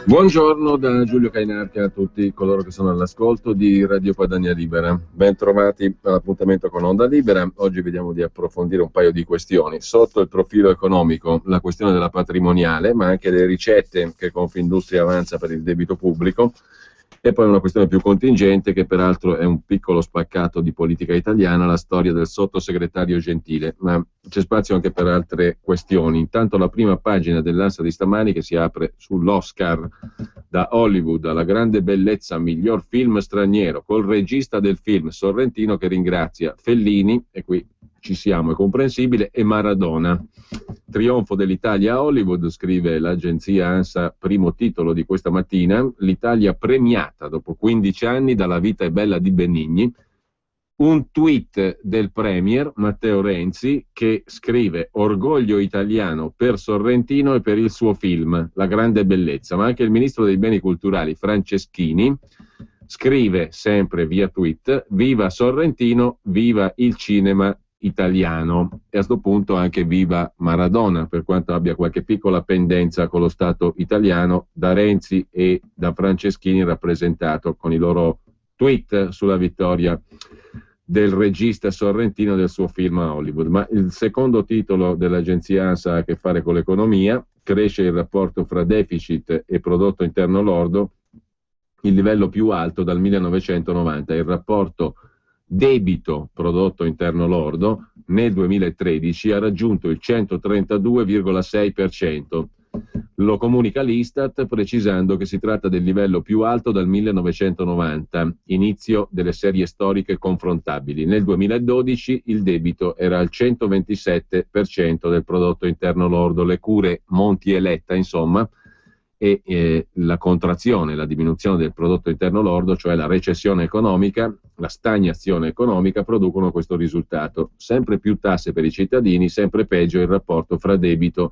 Buongiorno da Giulio Cainarca a tutti coloro che sono all'ascolto di Radio Padania Libera. Ben trovati all'appuntamento con Onda Libera. Oggi vediamo di approfondire un paio di questioni. Sotto il profilo economico, la questione della patrimoniale, ma anche le ricette che Confindustria avanza per il debito pubblico. E poi una questione più contingente, che peraltro è un piccolo spaccato di politica italiana, la storia del sottosegretario Gentile, ma c'è spazio anche per altre questioni. Intanto la prima pagina dell'Ansa di stamani, che si apre sull'Oscar da Hollywood alla grande bellezza miglior film straniero, col regista del film Sorrentino che ringrazia Fellini, e qui ci siamo, è comprensibile, e Maradona. Trionfo dell'Italia a Hollywood, scrive l'agenzia ANSA, primo titolo di questa mattina, l'Italia premiata dopo 15 anni dalla vita è bella di Benigni. Un tweet del premier Matteo Renzi che scrive orgoglio italiano per Sorrentino e per il suo film La grande bellezza, ma anche il ministro dei beni culturali Franceschini scrive sempre via tweet viva Sorrentino, viva il cinema italiano, e a questo punto anche viva Maradona, per quanto abbia qualche piccola pendenza con lo Stato italiano, da Renzi e da Franceschini rappresentato con i loro tweet sulla vittoria del regista Sorrentino del suo film a Hollywood. Ma il secondo titolo dell'agenzia ANSA ha a che fare con l'economia. Cresce il rapporto fra deficit e prodotto interno lordo, il livello più alto dal 1990. Il rapporto debito prodotto interno lordo nel 2013 ha raggiunto il 132,6%. Lo comunica l'Istat precisando che si tratta del livello più alto dal 1990, inizio delle serie storiche confrontabili. Nel 2012 il debito era al 127% del prodotto interno lordo. Le cure Monti e Letta, insomma, e la contrazione, la diminuzione del prodotto interno lordo, cioè la recessione economica, la stagnazione economica, producono questo risultato. Sempre più tasse per i cittadini, sempre peggio il rapporto fra debito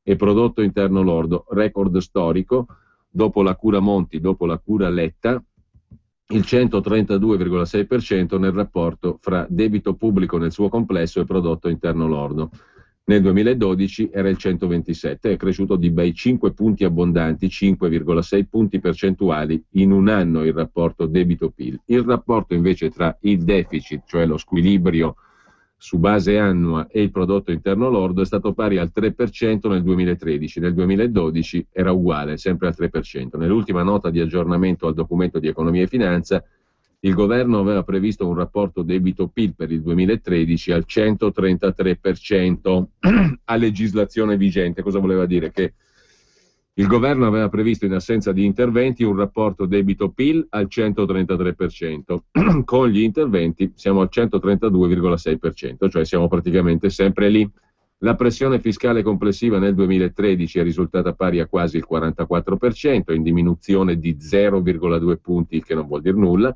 e prodotto interno lordo, record storico, dopo la cura Monti, dopo la cura Letta, il 132,6% nel rapporto fra debito pubblico nel suo complesso e prodotto interno lordo. Nel 2012 era il 127, è cresciuto di bei 5 punti abbondanti, 5,6 punti percentuali in un anno il rapporto debito-PIL. Il rapporto invece tra il deficit, cioè lo squilibrio su base annua, e il prodotto interno lordo è stato pari al 3% nel 2013, nel 2012 era uguale, sempre al 3%. Nell'ultima nota di aggiornamento al documento di economia e finanza, il governo aveva previsto un rapporto debito-PIL per il 2013 al 133% a legislazione vigente. Cosa voleva dire? Che il governo aveva previsto, in assenza di interventi, un rapporto debito-PIL al 133%. Con gli interventi siamo al 132,6%, cioè siamo praticamente sempre lì. La pressione fiscale complessiva nel 2013 è risultata pari a quasi il 44%, in diminuzione di 0,2 punti, che non vuol dire nulla.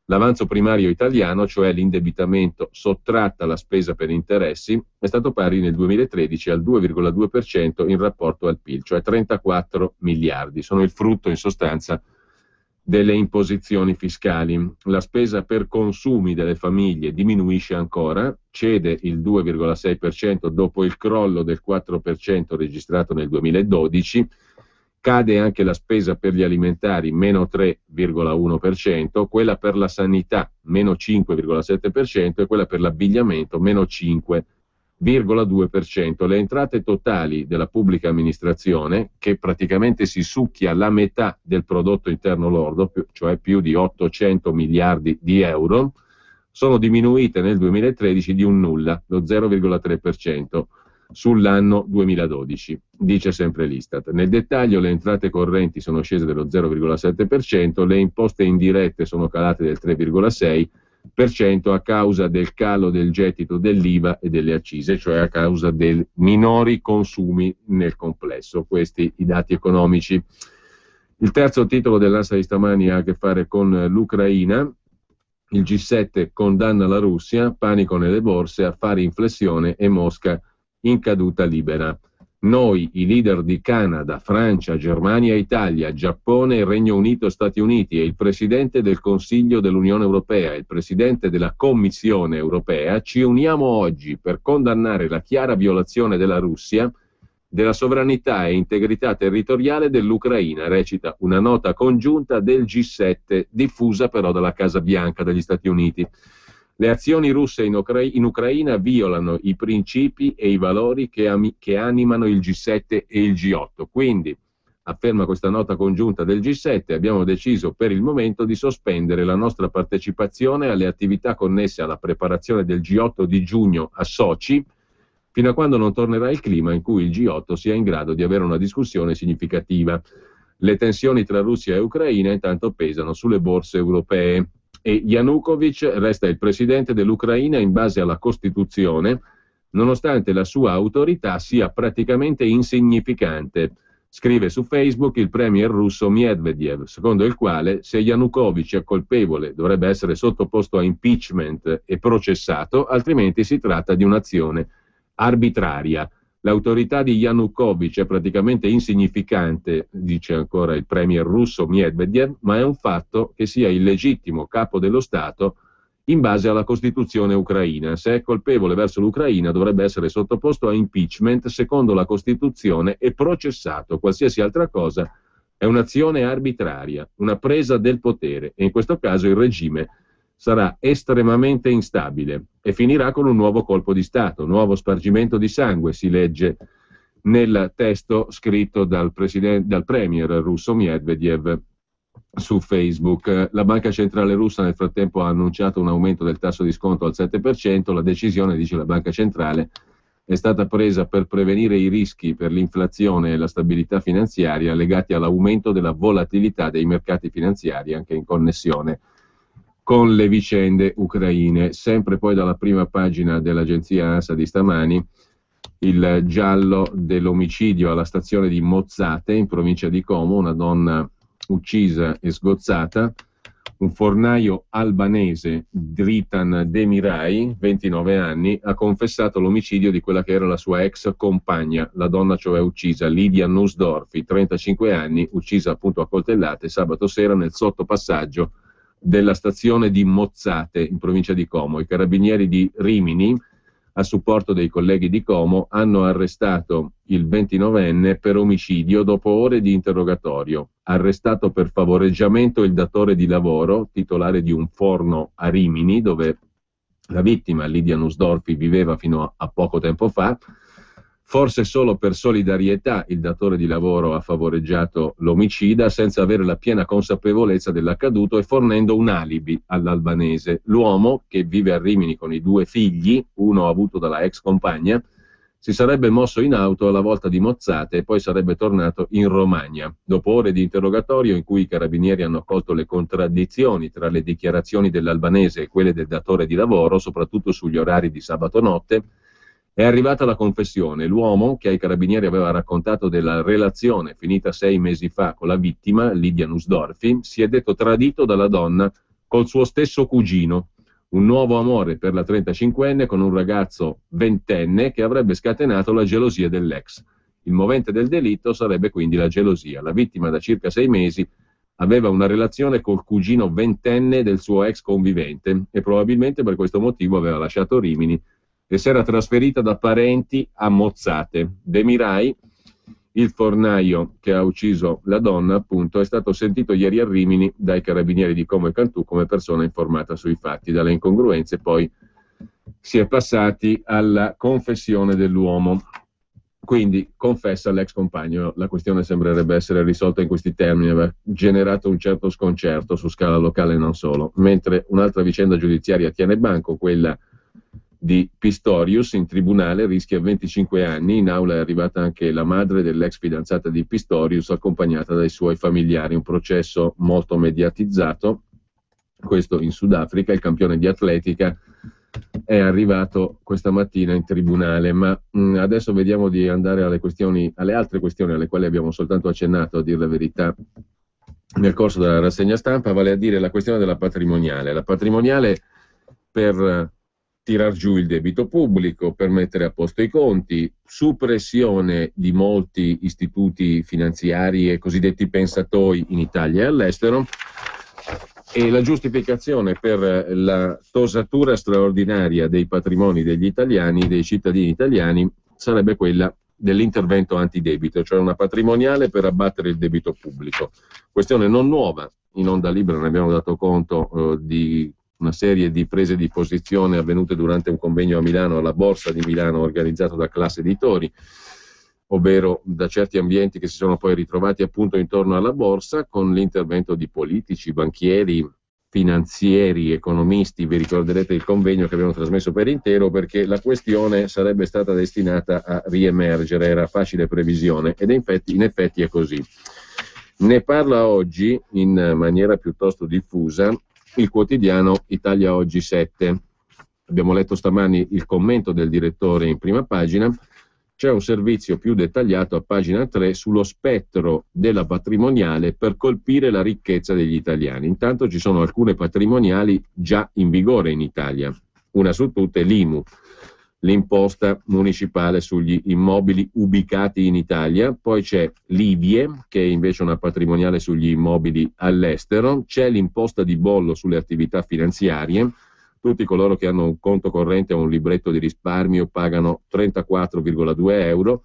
L'avanzo primario italiano, cioè l'indebitamento sottratta la spesa per interessi, è stato pari nel 2013 al 2,2% in rapporto al PIL, cioè 34 miliardi. Sono il frutto, in sostanza, delle imposizioni fiscali. La spesa per consumi delle famiglie diminuisce ancora, cede il 2,6% dopo il crollo del 4% registrato nel 2012, cade anche la spesa per gli alimentari, meno 3,1%, quella per la sanità, meno 5,7%, e quella per l'abbigliamento, meno 5,2%. Le entrate totali della pubblica amministrazione, che praticamente si succhia la metà del prodotto interno lordo, cioè più di 800 miliardi di euro, sono diminuite nel 2013 di un nulla, lo 0,3%. Sull'anno 2012, dice sempre l'Istat. Nel dettaglio le entrate correnti sono scese dello 0,7%, le imposte indirette sono calate del 3,6% a causa del calo del gettito dell'IVA e delle accise, cioè a causa dei minori consumi nel complesso. Questi i dati economici. Il terzo titolo dell'Ansa di stamani ha a che fare con l'Ucraina. Il G7 condanna la Russia, panico nelle borse, affari in flessione e Mosca in caduta libera. Noi, i leader di Canada, Francia, Germania, Italia, Giappone, Regno Unito, Stati Uniti e il Presidente del Consiglio dell'Unione Europea e il Presidente della Commissione Europea, ci uniamo oggi per condannare la chiara violazione della Russia della sovranità e integrità territoriale dell'Ucraina, recita una nota congiunta del G7, diffusa però dalla Casa Bianca degli Stati Uniti. Le azioni russe in Ucraina violano i principi e i valori che animano il G7 e il G8. Quindi, afferma questa nota congiunta del G7, abbiamo deciso per il momento di sospendere la nostra partecipazione alle attività connesse alla preparazione del G8 di giugno a Sochi, fino a quando non tornerà il clima in cui il G8 sia in grado di avere una discussione significativa. Le tensioni tra Russia e Ucraina intanto pesano sulle borse europee e Yanukovych resta il presidente dell'Ucraina in base alla Costituzione, nonostante la sua autorità sia praticamente insignificante. Scrive su Facebook il premier russo Medvedev, secondo il quale se Yanukovych è colpevole dovrebbe essere sottoposto a impeachment e processato, altrimenti si tratta di un'azione arbitraria. L'autorità di Yanukovych è praticamente insignificante, dice ancora il premier russo Medvedev, ma è un fatto che sia il legittimo capo dello Stato in base alla Costituzione ucraina. Se è colpevole verso l'Ucraina dovrebbe essere sottoposto a impeachment secondo la Costituzione e processato. Qualsiasi altra cosa è un'azione arbitraria, una presa del potere, e in questo caso il regime sarà estremamente instabile e finirà con un nuovo colpo di Stato, nuovo spargimento di sangue, si legge nel testo scritto dal premier russo Medvedev su Facebook. La Banca Centrale russa nel frattempo ha annunciato un aumento del tasso di sconto al 7%, la decisione, dice la Banca Centrale, è stata presa per prevenire i rischi per l'inflazione e la stabilità finanziaria legati all'aumento della volatilità dei mercati finanziari, anche in connessione con le vicende ucraine. Sempre poi dalla prima pagina dell'agenzia ANSA di stamani, il giallo dell'omicidio alla stazione di Mozzate, in provincia di Como, una donna uccisa e sgozzata. Un fornaio albanese, Dritan Demirai, 29 anni, ha confessato l'omicidio di quella che era la sua ex compagna, la donna cioè uccisa, Lidia Nussdorfi, 35 anni, uccisa appunto a coltellate sabato sera nel sottopassaggio della stazione di Mozzate, in provincia di Como. I carabinieri di Rimini, a supporto dei colleghi di Como, hanno arrestato il 29enne per omicidio dopo ore di interrogatorio. Arrestato per favoreggiamento il datore di lavoro, titolare di un forno a Rimini, dove la vittima, Lidia Nussdorfi, viveva fino a poco tempo fa. Forse solo per solidarietà il datore di lavoro ha favoreggiato l'omicida senza avere la piena consapevolezza dell'accaduto e fornendo un alibi all'albanese. L'uomo, che vive a Rimini con i 2 figli, uno avuto dalla ex compagna, si sarebbe mosso in auto alla volta di Mozzate e poi sarebbe tornato in Romagna. Dopo ore di interrogatorio in cui i carabinieri hanno colto le contraddizioni tra le dichiarazioni dell'albanese e quelle del datore di lavoro, soprattutto sugli orari di sabato notte, è arrivata la confessione. L'uomo, che ai carabinieri aveva raccontato della relazione finita 6 mesi fa con la vittima, Lidia Nussdorfi, si è detto tradito dalla donna col suo stesso cugino. Un nuovo amore per la 35enne con un ragazzo 20enne che avrebbe scatenato la gelosia dell'ex. Il movente del delitto sarebbe quindi la gelosia. La vittima da circa 6 mesi aveva una relazione col cugino 20enne del suo ex convivente e probabilmente per questo motivo aveva lasciato Rimini e si era trasferita da parenti a Mozzate. Demirai, il fornaio che ha ucciso la donna, appunto, è stato sentito ieri a Rimini dai carabinieri di Como e Cantù come persona informata sui fatti. Dalle incongruenze poi si è passati alla confessione dell'uomo. Quindi confessa l'ex compagno. La questione sembrerebbe essere risolta in questi termini, aveva generato un certo sconcerto su scala locale e non solo. Mentre un'altra vicenda giudiziaria tiene banco, quella di Pistorius, in tribunale rischia 25 anni. In aula è arrivata anche la madre dell'ex fidanzata di Pistorius, accompagnata dai suoi familiari. Un processo molto mediatizzato, questo in Sudafrica. Il campione di atletica è arrivato questa mattina in tribunale, ma adesso vediamo di andare alle altre questioni alle quali abbiamo soltanto accennato, a dire la verità, nel corso della rassegna stampa, vale a dire la questione della patrimoniale. La patrimoniale per tirar giù il debito pubblico, per mettere a posto i conti, suppressione di molti istituti finanziari e cosiddetti pensatoi in Italia e all'estero, e la giustificazione per la tosatura straordinaria dei patrimoni degli italiani, dei cittadini italiani, sarebbe quella dell'intervento antidebito, cioè una patrimoniale per abbattere il debito pubblico. Questione non nuova, in Onda Libera ne abbiamo dato conto di una serie di prese di posizione avvenute durante un convegno a Milano, alla Borsa di Milano, organizzato da Classe Editori, ovvero da certi ambienti che si sono poi ritrovati appunto intorno alla borsa, con l'intervento di politici, banchieri, finanzieri, economisti. Vi ricorderete il convegno che abbiamo trasmesso per intero, perché la questione sarebbe stata destinata a riemergere, era facile previsione, ed in effetti è così. Ne parla oggi in maniera piuttosto diffusa il quotidiano Italia Oggi 7. Abbiamo letto stamani il commento del direttore in prima pagina. C'è un servizio più dettagliato a pagina 3 sullo spettro della patrimoniale per colpire la ricchezza degli italiani. Intanto ci sono alcune patrimoniali già in vigore in Italia. Una su tutte è l'IMU, l'imposta municipale sugli immobili ubicati in Italia. Poi c'è l'IVIE, che è invece una patrimoniale sugli immobili all'estero. C'è l'imposta di bollo sulle attività finanziarie. Tutti coloro che hanno un conto corrente o un libretto di risparmio pagano 34,2 euro,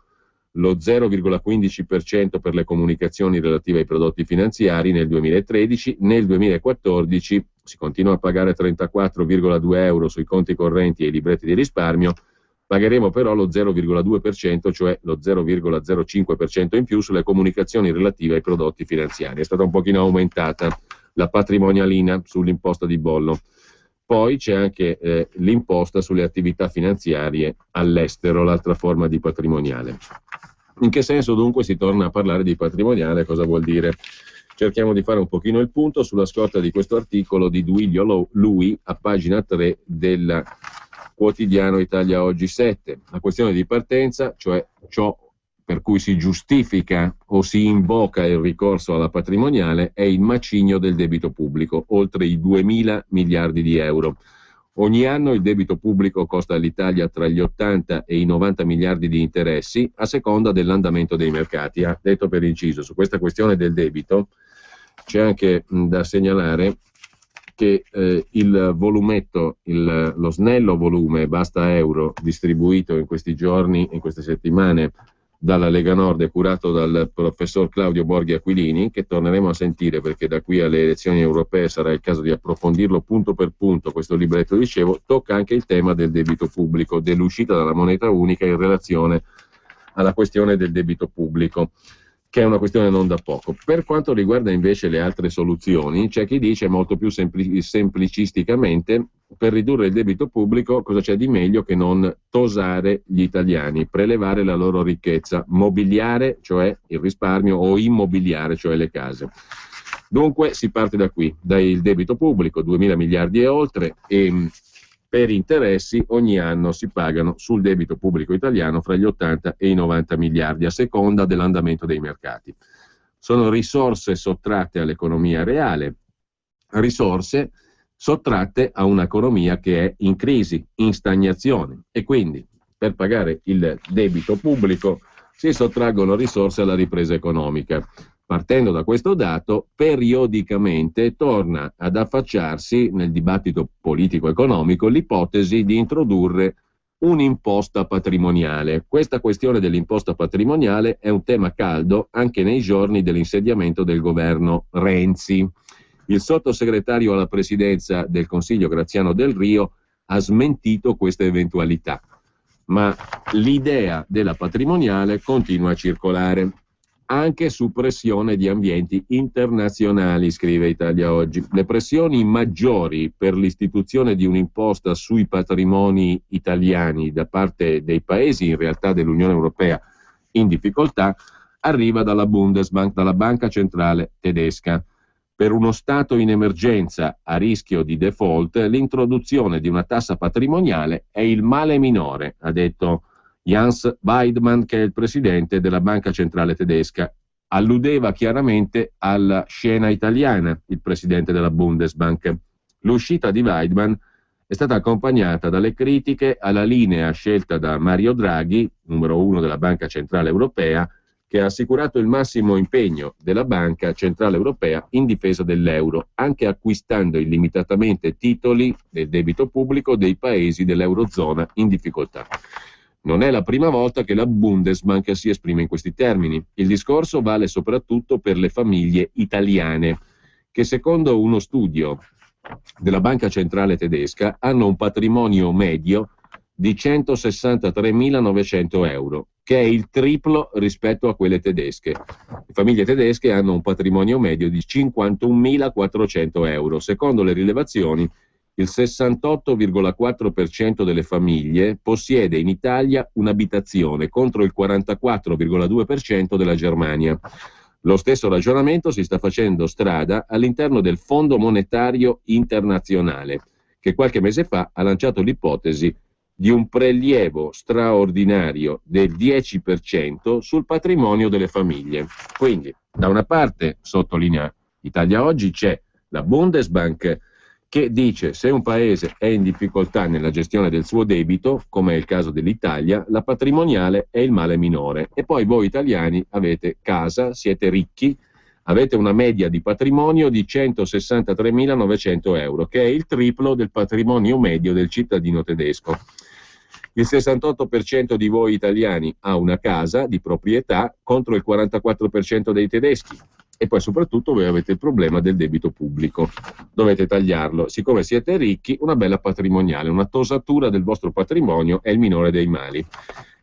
lo 0,15% per le comunicazioni relative ai prodotti finanziari nel 2013, nel 2014 si continua a pagare 34,2 euro sui conti correnti e i libretti di risparmio, pagheremo però lo 0,2%, cioè lo 0,05% in più sulle comunicazioni relative ai prodotti finanziari. È stata un pochino aumentata la patrimonialina sull'imposta di bollo. Poi c'è anche l'imposta sulle attività finanziarie all'estero, l'altra forma di patrimoniale. In che senso dunque si torna a parlare di patrimoniale? Cosa vuol dire? Cerchiamo di fare un pochino il punto sulla scorta di questo articolo di Duilio Lui a pagina 3 del quotidiano Italia Oggi 7. La questione di partenza, cioè ciò per cui si giustifica o si invoca il ricorso alla patrimoniale, è il macigno del debito pubblico, oltre i 2.000 miliardi di euro. Ogni anno il debito pubblico costa all'Italia tra gli 80 e i 90 miliardi di interessi, a seconda dell'andamento dei mercati. Detto per inciso, su questa questione del debito c'è anche da segnalare che il volumetto, lo snello volume Basta Euro, distribuito in questi giorni, in queste settimane, dalla Lega Nord e curato dal professor Claudio Borghi Aquilini, che torneremo a sentire perché da qui alle elezioni europee sarà il caso di approfondirlo punto per punto. Questo libretto, dicevo, tocca anche il tema del debito pubblico, dell'uscita dalla moneta unica in relazione alla questione del debito pubblico, che è una questione non da poco. Per quanto riguarda invece le altre soluzioni, c'è chi dice molto più semplicisticamente: per ridurre il debito pubblico cosa c'è di meglio che non tosare gli italiani, prelevare la loro ricchezza, mobiliare, cioè il risparmio, o immobiliare, cioè le case. Dunque si parte da qui, dal debito pubblico, 2.000 miliardi e oltre, e per interessi ogni anno si pagano sul debito pubblico italiano fra gli 80 e i 90 miliardi, a seconda dell'andamento dei mercati. Sono risorse sottratte all'economia reale, risorse sottratte a un'economia che è in crisi, in stagnazione, e quindi per pagare il debito pubblico si sottraggono risorse alla ripresa economica. Partendo da questo dato, periodicamente torna ad affacciarsi nel dibattito politico-economico l'ipotesi di introdurre un'imposta patrimoniale. Questa questione dell'imposta patrimoniale è un tema caldo anche nei giorni dell'insediamento del governo Renzi. Il sottosegretario alla presidenza del Consiglio Graziano Del Rio ha smentito questa eventualità, ma l'idea della patrimoniale continua a circolare, anche su pressione di ambienti internazionali, scrive Italia Oggi. Le pressioni maggiori per l'istituzione di un'imposta sui patrimoni italiani da parte dei paesi, in realtà dell'Unione Europea, in difficoltà, arriva dalla Bundesbank, dalla banca centrale tedesca. Per uno Stato in emergenza a rischio di default, l'introduzione di una tassa patrimoniale è il male minore, ha detto Jens Weidmann, che è il presidente della banca centrale tedesca. Alludeva chiaramente alla scena italiana, il presidente della Bundesbank. L'uscita di Weidmann è stata accompagnata dalle critiche alla linea scelta da Mario Draghi, numero 1 della Banca Centrale Europea, che ha assicurato il massimo impegno della Banca Centrale Europea in difesa dell'euro, anche acquistando illimitatamente titoli del debito pubblico dei paesi dell'Eurozona in difficoltà. Non è la prima volta che la Bundesbank si esprime in questi termini. Il discorso vale soprattutto per le famiglie italiane, che secondo uno studio della Banca Centrale Tedesca hanno un patrimonio medio di 163.900 euro, che è il triplo rispetto a quelle tedesche. Le famiglie tedesche hanno un patrimonio medio di 51.400 euro. Secondo le rilevazioni, il 68,4% delle famiglie possiede in Italia un'abitazione, contro il 44,2% della Germania. Lo stesso ragionamento si sta facendo strada all'interno del Fondo Monetario Internazionale, che qualche mese fa ha lanciato l'ipotesi di un prelievo straordinario del 10% sul patrimonio delle famiglie. Quindi, da una parte, sottolinea Italia Oggi, c'è la Bundesbank che dice: se un paese è in difficoltà nella gestione del suo debito, come è il caso dell'Italia, la patrimoniale è il male minore. E poi voi italiani avete casa, siete ricchi, avete una media di patrimonio di 163.900 euro, che è il triplo del patrimonio medio del cittadino tedesco. Il 68% di voi italiani ha una casa di proprietà contro il 44% dei tedeschi. E poi soprattutto voi avete il problema del debito pubblico, dovete tagliarlo. Siccome siete ricchi, una bella patrimoniale, una tosatura del vostro patrimonio è il minore dei mali.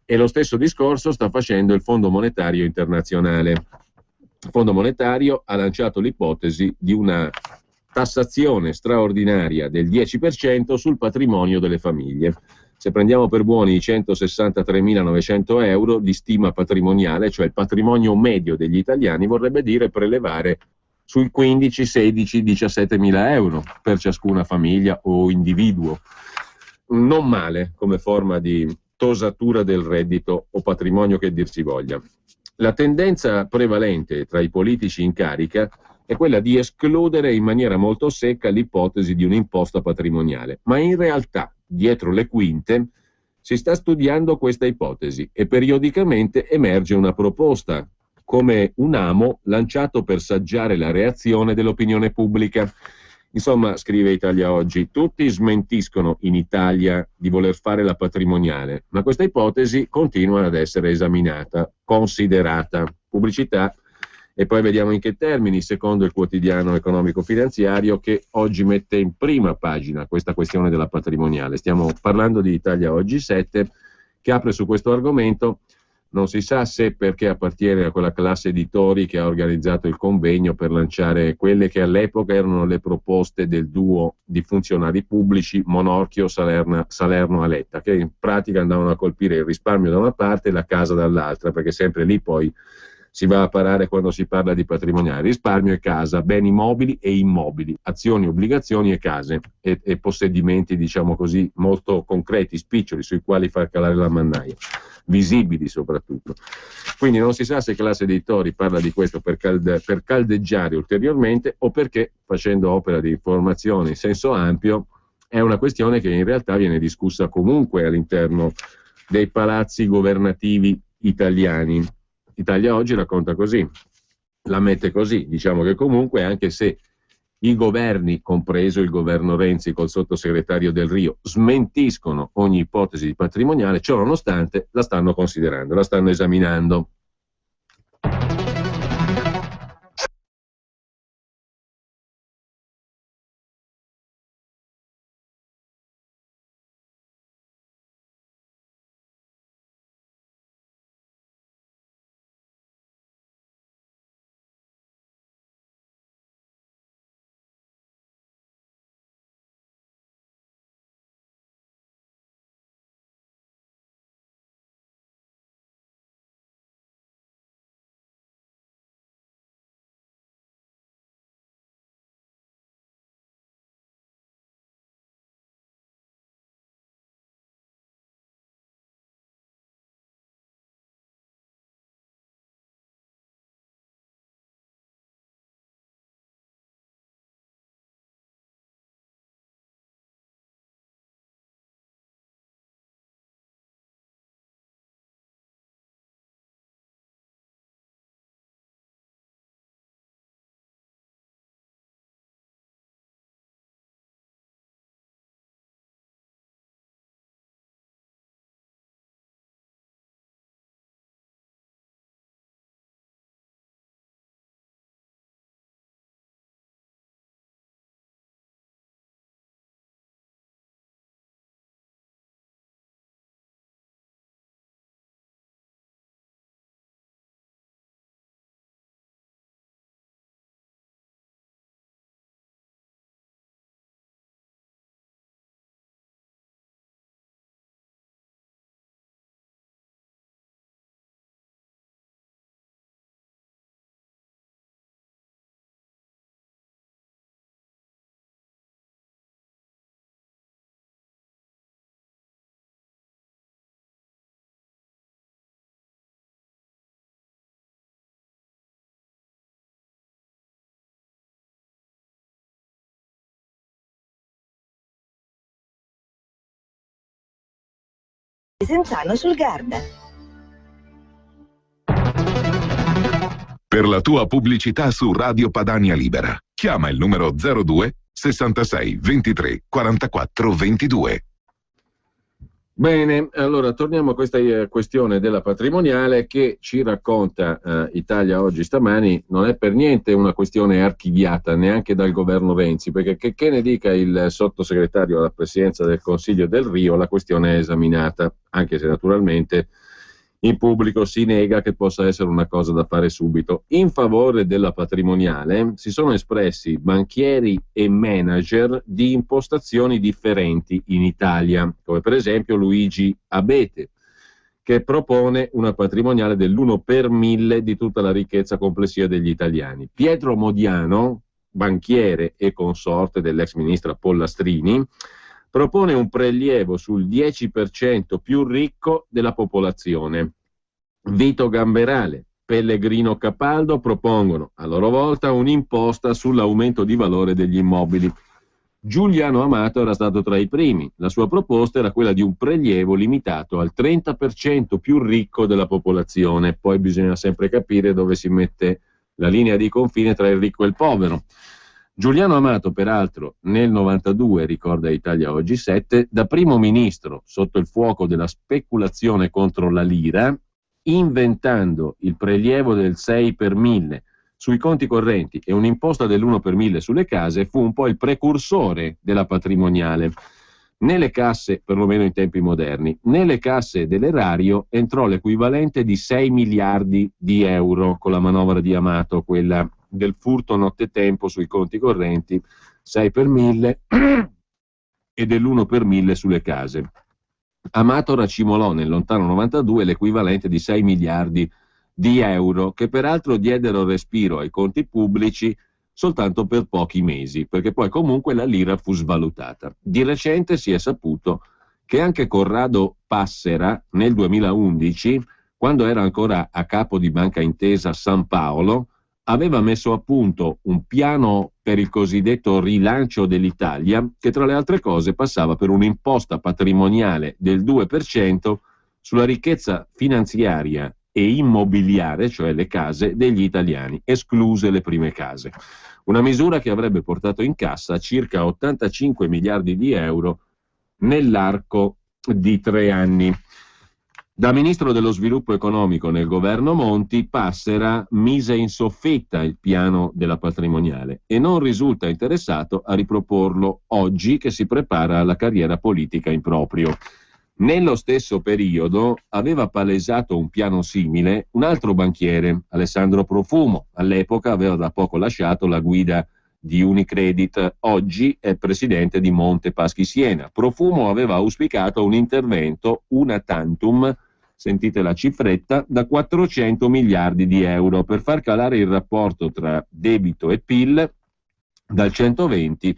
E lo stesso discorso sta facendo il Fondo Monetario Internazionale. Il Fondo Monetario ha lanciato l'ipotesi di una tassazione straordinaria del 10% sul patrimonio delle famiglie. Se prendiamo per buoni i 163.900 euro di stima patrimoniale, cioè il patrimonio medio degli italiani, vorrebbe dire prelevare sui 15, 16, 17.000 euro per ciascuna famiglia o individuo. Non male come forma di tosatura del reddito o patrimonio, che dir si voglia. La tendenza prevalente tra i politici in carica è quella di escludere in maniera molto secca l'ipotesi di un'imposta patrimoniale, ma in realtà, dietro le quinte, si sta studiando questa ipotesi e periodicamente emerge una proposta, come un amo lanciato per saggiare la reazione dell'opinione pubblica. Insomma, scrive Italia Oggi, tutti smentiscono in Italia di voler fare la patrimoniale, ma questa ipotesi continua ad essere esaminata, considerata. Pubblicità. E poi vediamo in che termini, secondo il quotidiano economico-finanziario, che oggi mette in prima pagina questa questione della patrimoniale. Stiamo parlando di Italia Oggi 7, che apre su questo argomento. Non si sa se perché appartiene a quella classe editori che ha organizzato il convegno per lanciare quelle che all'epoca erano le proposte del duo di funzionari pubblici Monorchio-Salerno-Aletta, che in pratica andavano a colpire il risparmio da una parte e la casa dall'altra, perché sempre lì poi si va a parare quando si parla di patrimoniale: risparmio e casa, beni mobili e immobili, azioni, obbligazioni e case, e possedimenti, diciamo così, molto concreti, spiccioli, sui quali far calare la mannaia, visibili soprattutto. Quindi non si sa se classe editori parla di questo per caldeggiare ulteriormente o perché, facendo opera di informazione in senso ampio, è una questione che in realtà viene discussa comunque all'interno dei palazzi governativi italiani. Italia Oggi racconta così, la mette così: diciamo che comunque, anche se i governi, compreso il governo Renzi col sottosegretario Del Rio, smentiscono ogni ipotesi di patrimoniale, ciò nonostante la stanno considerando, la stanno esaminando. Desenzano sul Garda. Per la tua pubblicità su Radio Padania Libera, chiama il numero 02 66 23 44 22. Bene, allora torniamo a questa questione della patrimoniale che ci racconta Italia Oggi stamani. Non è per niente una questione archiviata neanche dal governo Renzi, perché che ne dica il sottosegretario alla presidenza del Consiglio del Rio, la questione è esaminata, anche se naturalmente in pubblico si nega che possa essere una cosa da fare subito. In favore della patrimoniale si sono espressi banchieri e manager di impostazioni differenti in Italia, come per esempio Luigi Abete, che propone una patrimoniale dell'1 per 1000 di tutta la ricchezza complessiva degli italiani. Pietro Modiano, banchiere e consorte dell'ex ministra Pollastrini, propone un prelievo sul 10% più ricco della popolazione. Vito Gamberale, Pellegrino Capaldo propongono a loro volta un'imposta sull'aumento di valore degli immobili. Giuliano Amato era stato tra i primi. La sua proposta era quella di un prelievo limitato al 30% più ricco della popolazione. Poi bisogna sempre capire dove si mette la linea di confine tra il ricco e il povero. Giuliano Amato, peraltro, nel 92, ricorda Italia Oggi 7, da primo ministro sotto il fuoco della speculazione contro la lira, inventando il prelievo del 6 per 1000 sui conti correnti e un'imposta dell'1 per 1000 sulle case, fu un po' il precursore della patrimoniale. Nelle casse, perlomeno in tempi moderni, nelle casse dell'erario entrò l'equivalente di 6 miliardi di euro con la manovra di Amato, quella del furto nottetempo sui conti correnti, 6 per 1000 e dell'1 per 1000 sulle case. Amato racimolò nel lontano 92 l'equivalente di 6 miliardi di euro, che peraltro diedero respiro ai conti pubblici soltanto per pochi mesi, perché poi comunque la lira fu svalutata. Di recente si è saputo che anche Corrado Passera nel 2011, quando era ancora a capo di Banca Intesa San Paolo, aveva messo a punto un piano per il cosiddetto rilancio dell'Italia, che tra le altre cose passava per un'imposta patrimoniale del 2% sulla ricchezza finanziaria e immobiliare, cioè le case degli italiani, escluse le prime case. Una misura che avrebbe portato in cassa circa 85 miliardi di euro nell'arco di 3 anni. Da ministro dello sviluppo economico nel governo Monti, Passera mise in soffitta il piano della patrimoniale e non risulta interessato a riproporlo oggi che si prepara alla carriera politica in proprio. Nello stesso periodo aveva palesato un piano simile un altro banchiere, Alessandro Profumo. All'epoca aveva da poco lasciato la guida di Unicredit, oggi è presidente di Monte Paschi Siena. Profumo aveva auspicato un intervento una tantum, sentite la cifretta, da 400 miliardi di euro per far calare il rapporto tra debito e PIL dal 120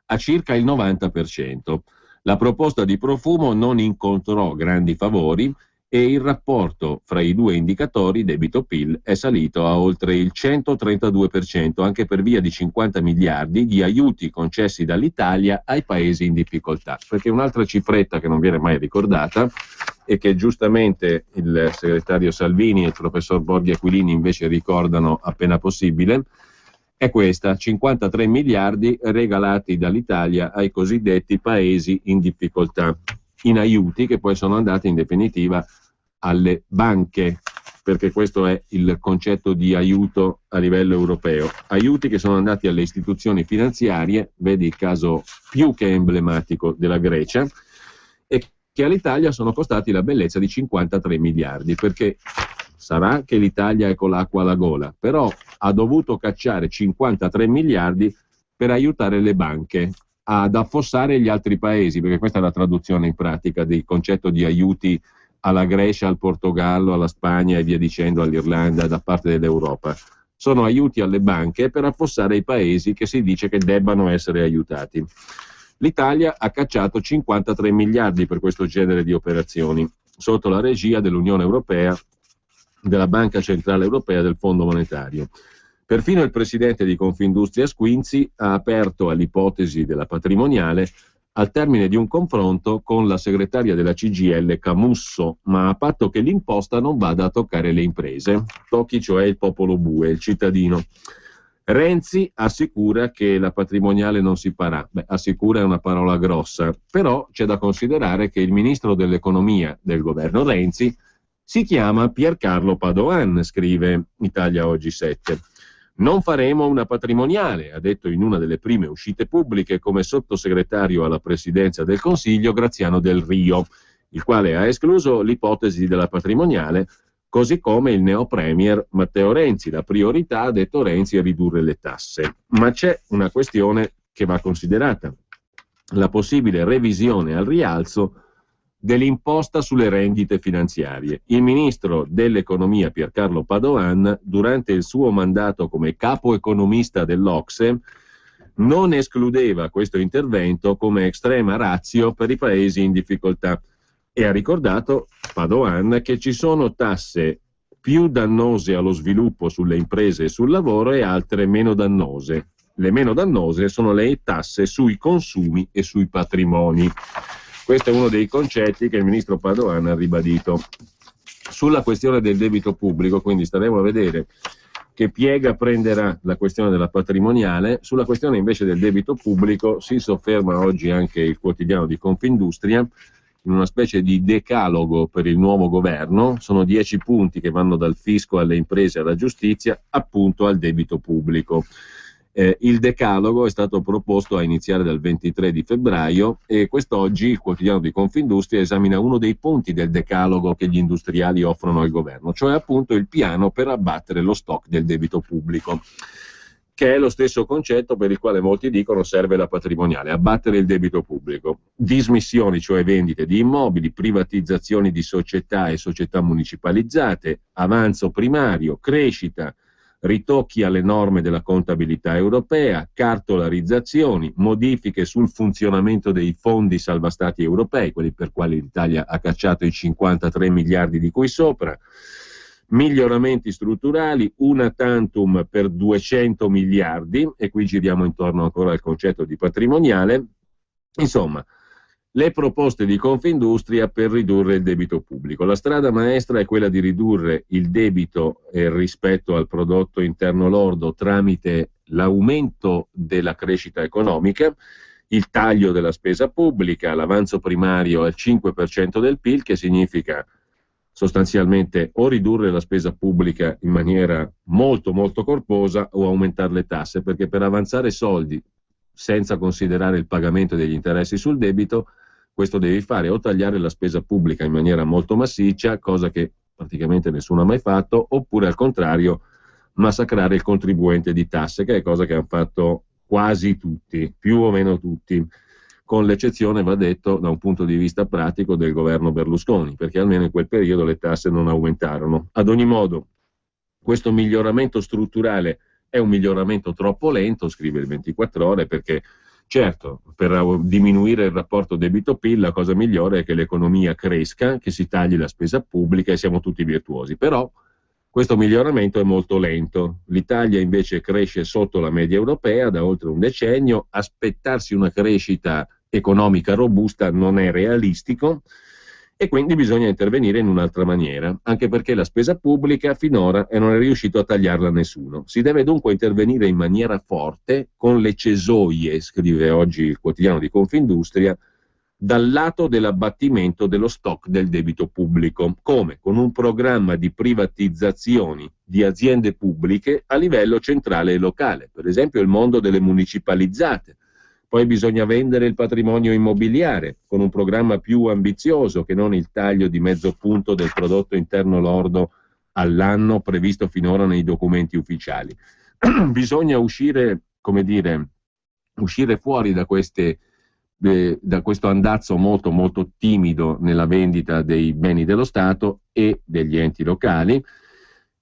a circa il 90%. La proposta di Profumo non incontrò grandi favori e il rapporto fra i due indicatori, debito-PIL, è salito a oltre il 132%, anche per via di 50 miliardi di aiuti concessi dall'Italia ai paesi in difficoltà. Perché un'altra cifretta che non viene mai ricordata e che giustamente il segretario Salvini e il professor Borghi Aquilini invece ricordano appena possibile, è questa: 53 miliardi regalati dall'Italia ai cosiddetti paesi in difficoltà, in aiuti che poi sono andati in definitiva alle banche, perché questo è il concetto di aiuto a livello europeo. Aiuti che sono andati alle istituzioni finanziarie, vedi il caso più che emblematico della Grecia, e che all'Italia sono costati la bellezza di 53 miliardi, perché sarà che l'Italia è con l'acqua alla gola, però ha dovuto cacciare 53 miliardi per aiutare le banche ad affossare gli altri paesi, perché questa è la traduzione in pratica del concetto di aiuti alla Grecia, al Portogallo, alla Spagna e via dicendo, all'Irlanda, da parte dell'Europa. Sono aiuti alle banche per affossare i paesi che si dice che debbano essere aiutati. L'Italia ha cacciato 53 miliardi per questo genere di operazioni, sotto la regia dell'Unione Europea, della Banca Centrale Europea e del Fondo Monetario. Perfino il presidente di Confindustria Squinzi ha aperto all'ipotesi della patrimoniale, al termine di un confronto con la segretaria della CGIL Camusso, ma a patto che l'imposta non vada a toccare le imprese, tocchi cioè il popolo bue, il cittadino. Renzi assicura che la patrimoniale non si farà. Beh, assicura è una parola grossa, però c'è da considerare che il ministro dell'economia del governo Renzi si chiama Piercarlo Padoan, scrive Italia Oggi 7. Non faremo una patrimoniale, ha detto in una delle prime uscite pubbliche come sottosegretario alla presidenza del Consiglio Graziano Del Rio, il quale ha escluso l'ipotesi della patrimoniale, così come il neopremier Matteo Renzi. La priorità, ha detto Renzi, è ridurre le tasse. Ma c'è una questione che va considerata: la possibile revisione al rialzo dell'imposta sulle rendite finanziarie. Il ministro dell'economia Piercarlo Padoan, durante il suo mandato come capo economista dell'OCSE, non escludeva questo intervento come extrema ratio per i paesi in difficoltà e ha ricordato Padoan che ci sono tasse più dannose allo sviluppo sulle imprese e sul lavoro e altre meno dannose. Le meno dannose sono le tasse sui consumi e sui patrimoni. Questo è uno dei concetti che il ministro Padoan ha ribadito. Sulla questione del debito pubblico, quindi staremo a vedere che piega prenderà la questione della patrimoniale. Sulla questione invece del debito pubblico si sofferma oggi anche il quotidiano di Confindustria, in una specie di decalogo per il nuovo governo. Sono 10 punti che vanno dal fisco alle imprese alla giustizia, appunto al debito pubblico. Il decalogo è stato proposto a iniziare dal 23 di febbraio e quest'oggi il quotidiano di Confindustria esamina uno dei punti del decalogo che gli industriali offrono al governo, cioè appunto il piano per abbattere lo stock del debito pubblico, che è lo stesso concetto per il quale molti dicono serve la patrimoniale, abbattere il debito pubblico. Dismissioni, cioè vendite di immobili, privatizzazioni di società e società municipalizzate, avanzo primario, crescita, ritocchi alle norme della contabilità europea, cartolarizzazioni, modifiche sul funzionamento dei fondi salva stati europei, quelli per quali l'Italia ha cacciato i 53 miliardi di cui sopra, miglioramenti strutturali, una tantum per 200 miliardi, e qui giriamo intorno ancora al concetto di patrimoniale. Insomma, le proposte di Confindustria per ridurre il debito pubblico. La strada maestra è quella di ridurre il debito rispetto al prodotto interno lordo tramite l'aumento della crescita economica, il taglio della spesa pubblica, l'avanzo primario al 5% del PIL, che significa sostanzialmente o ridurre la spesa pubblica in maniera molto molto corposa o aumentare le tasse, perché per avanzare soldi senza considerare il pagamento degli interessi sul debito, questo devi fare o tagliare la spesa pubblica in maniera molto massiccia, cosa che praticamente nessuno ha mai fatto, oppure al contrario massacrare il contribuente di tasse, che è cosa che hanno fatto quasi tutti, più o meno tutti, con l'eccezione, va detto, da un punto di vista pratico, del governo Berlusconi, perché almeno in quel periodo le tasse non aumentarono. Ad ogni modo, questo miglioramento strutturale è un miglioramento troppo lento, scrive il 24 Ore, perché certo, per diminuire il rapporto debito-PIL la cosa migliore è che l'economia cresca, che si tagli la spesa pubblica e siamo tutti virtuosi, però questo miglioramento è molto lento. L'Italia invece cresce sotto la media europea da oltre un decennio, aspettarsi una crescita economica robusta non è realistico e quindi bisogna intervenire in un'altra maniera, anche perché la spesa pubblica finora non è riuscito a tagliarla nessuno. Si deve dunque intervenire in maniera forte con le cesoie, scrive oggi il quotidiano di Confindustria, dal lato dell'abbattimento dello stock del debito pubblico. Come? Con un programma di privatizzazioni di aziende pubbliche a livello centrale e locale, per esempio il mondo delle municipalizzate. Poi bisogna vendere il patrimonio immobiliare con un programma più ambizioso che non il taglio di mezzo punto del prodotto interno lordo all'anno previsto finora nei documenti ufficiali. Bisogna uscire fuori da questo andazzo molto molto timido nella vendita dei beni dello Stato e degli enti locali.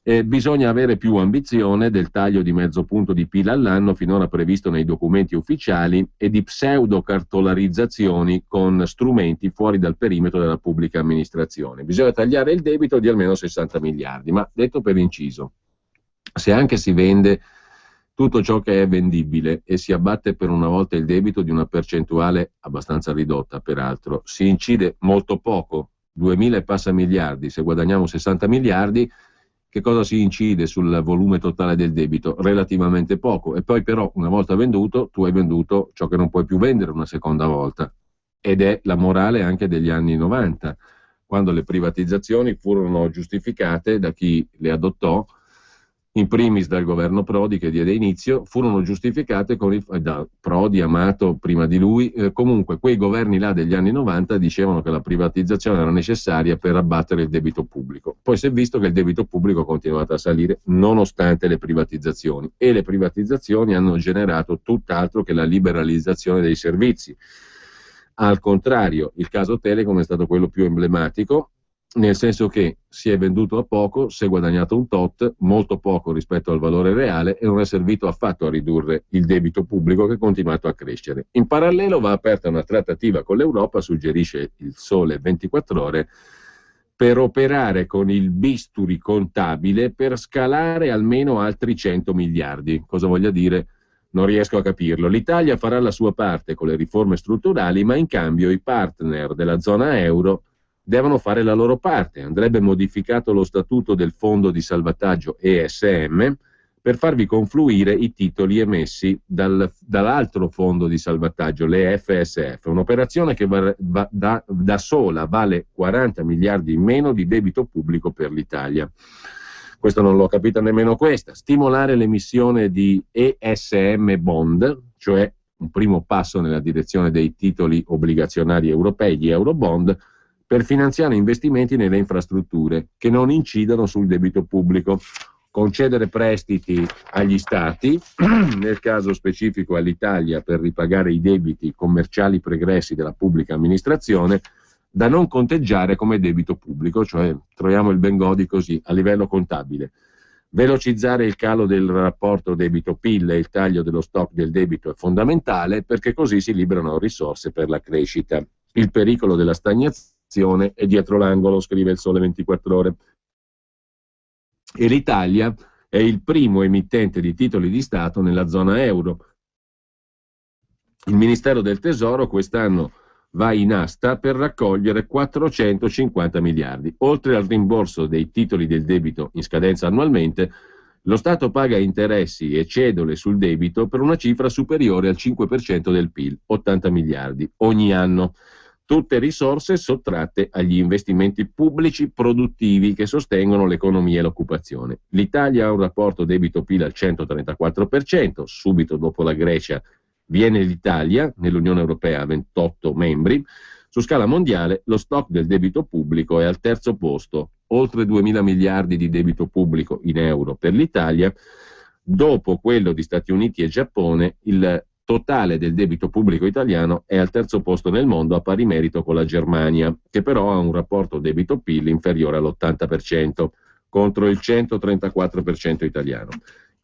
Bisogna avere più ambizione del taglio di mezzo punto di PIL all'anno finora previsto nei documenti ufficiali e di pseudo-cartolarizzazioni con strumenti fuori dal perimetro della pubblica amministrazione. Bisogna tagliare il debito di almeno 60 miliardi, ma detto per inciso, se anche si vende tutto ciò che è vendibile e si abbatte per una volta il debito di una percentuale abbastanza ridotta, peraltro. Si incide molto poco, 2.000 e passa miliardi, se guadagniamo 60 miliardi, che cosa si incide sul volume totale del debito? Relativamente poco. E poi però, una volta venduto, tu hai venduto ciò che non puoi più vendere una seconda volta. Ed è la morale anche degli anni 90, quando le privatizzazioni furono giustificate da chi le adottò, in primis dal governo Prodi che diede inizio, furono giustificate da Prodi, Amato prima di lui, comunque quei governi là degli anni 90 dicevano che la privatizzazione era necessaria per abbattere il debito pubblico. Poi si è visto che il debito pubblico ha continuato a salire nonostante le privatizzazioni, e le privatizzazioni hanno generato tutt'altro che la liberalizzazione dei servizi. Al contrario, il caso Telecom è stato quello più emblematico, nel senso che si è venduto a poco, si è guadagnato un tot, molto poco rispetto al valore reale, e non è servito affatto a ridurre il debito pubblico, che è continuato a crescere. In parallelo va aperta una trattativa con l'Europa, suggerisce il Sole 24 Ore, per operare con il bisturi contabile per scalare almeno altri 100 miliardi. Cosa voglia dire? Non riesco a capirlo. L'Italia farà la sua parte con le riforme strutturali, ma in cambio i partner della zona euro devono fare la loro parte. Andrebbe modificato lo statuto del fondo di salvataggio ESM per farvi confluire i titoli emessi dall'altro fondo di salvataggio, le FSF, un'operazione che da sola vale 40 miliardi in meno di debito pubblico per l'Italia. Questo non l'ho capita nemmeno questa. Stimolare l'emissione di ESM bond, cioè un primo passo nella direzione dei titoli obbligazionari europei, gli Eurobond, per finanziare investimenti nelle infrastrutture che non incidano sul debito pubblico. Concedere prestiti agli stati, nel caso specifico all'Italia, per ripagare i debiti commerciali pregressi della pubblica amministrazione, da non conteggiare come debito pubblico, cioè troviamo il Bengodi così, a livello contabile. Velocizzare il calo del rapporto debito-PIL e il taglio dello stock del debito è fondamentale, perché così si liberano risorse per la crescita. Il pericolo della stagnazione è dietro l'angolo, scrive il Sole 24 Ore. E l'Italia è il primo emittente di titoli di Stato nella zona euro. Il Ministero del Tesoro quest'anno va in asta per raccogliere 450 miliardi. Oltre al rimborso dei titoli del debito in scadenza annualmente, lo Stato paga interessi e cedole sul debito per una cifra superiore al 5% del PIL, 80 miliardi, ogni anno. Tutte risorse sottratte agli investimenti pubblici produttivi che sostengono l'economia e l'occupazione. L'Italia ha un rapporto debito-PIL al 134%, subito dopo la Grecia viene l'Italia, nell'Unione Europea a 28 membri. Su scala mondiale lo stock del debito pubblico è al terzo posto, oltre 2.000 miliardi di debito pubblico in euro per l'Italia. Dopo quello di Stati Uniti e Giappone, il totale del debito pubblico italiano è al terzo posto nel mondo, a pari merito con la Germania, che però ha un rapporto debito-PIL inferiore all'80%, contro il 134% italiano.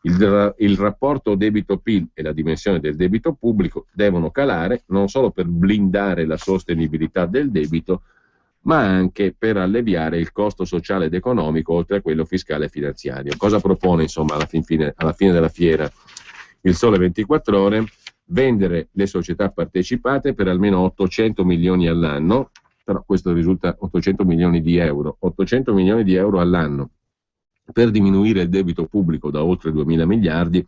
Il rapporto debito-PIL e la dimensione del debito pubblico devono calare, non solo per blindare la sostenibilità del debito, ma anche per alleviare il costo sociale ed economico, oltre a quello fiscale e finanziario. Cosa propone, insomma, alla fine della fiera il Sole 24 Ore? Vendere le società partecipate per almeno 800 milioni all'anno, però questo risulta 800 milioni di euro, 800 milioni di euro all'anno per diminuire il debito pubblico da oltre 2.000 miliardi.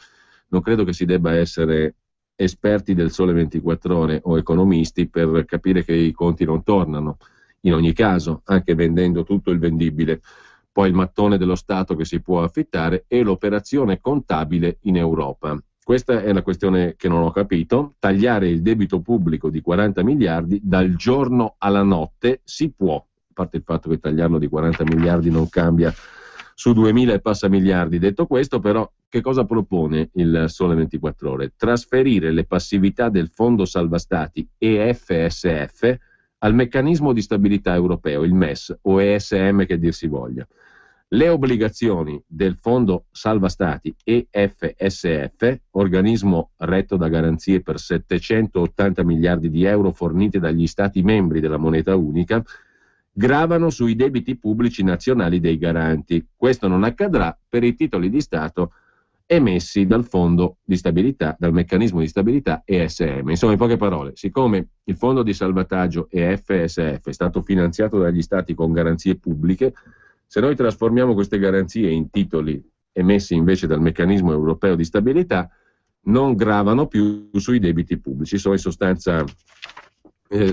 Non credo che si debba essere esperti del Sole 24 Ore o economisti per capire che i conti non tornano, in ogni caso, anche vendendo tutto il vendibile. Poi il mattone dello Stato che si può affittare e l'operazione contabile in Europa. Questa è la questione che non ho capito. Tagliare il debito pubblico di 40 miliardi dal giorno alla notte si può, a parte il fatto che tagliarlo di 40 miliardi non cambia su 2.000 e passa miliardi. Detto questo, però, che cosa propone il Sole 24 Ore? Trasferire le passività del Fondo Salva Stati EFSF al meccanismo di stabilità europeo, il MES o ESM che dir si voglia. Le obbligazioni del Fondo Salva Stati EFSF, organismo retto da garanzie per 780 miliardi di euro fornite dagli Stati membri della moneta unica, gravano sui debiti pubblici nazionali dei garanti. Questo non accadrà per i titoli di Stato emessi dal fondo di stabilità, dal meccanismo di stabilità ESM. Insomma, in poche parole, siccome il fondo di salvataggio EFSF è stato finanziato dagli stati con garanzie pubbliche, se noi trasformiamo queste garanzie in titoli emessi invece dal meccanismo europeo di stabilità, non gravano più sui debiti pubblici, sono in sostanza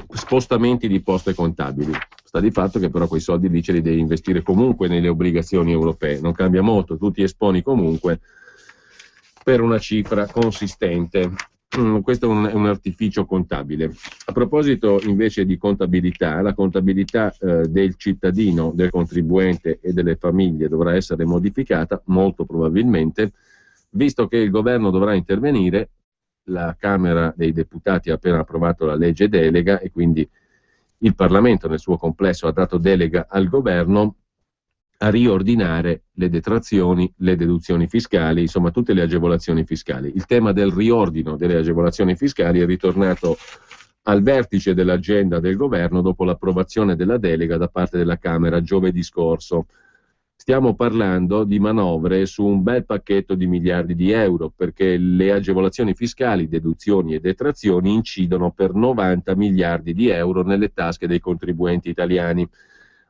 spostamenti di poste contabili. Sta di fatto che però quei soldi lì ce li devi investire comunque nelle obbligazioni europee, non cambia molto, tu ti esponi comunque per una cifra consistente. Questo è un artificio contabile. A proposito invece di contabilità, la contabilità del cittadino, del contribuente e delle famiglie dovrà essere modificata, molto probabilmente, visto che il governo dovrà intervenire. La Camera dei Deputati ha appena approvato la legge delega e quindi il Parlamento nel suo complesso ha dato delega al governo a riordinare le detrazioni, le deduzioni fiscali, insomma tutte le agevolazioni fiscali. Il tema del riordino delle agevolazioni fiscali è ritornato al vertice dell'agenda del governo dopo l'approvazione della delega da parte della Camera giovedì scorso. Stiamo parlando di manovre su un bel pacchetto di miliardi di euro, perché le agevolazioni fiscali, deduzioni e detrazioni incidono per 90 miliardi di euro nelle tasche dei contribuenti italiani.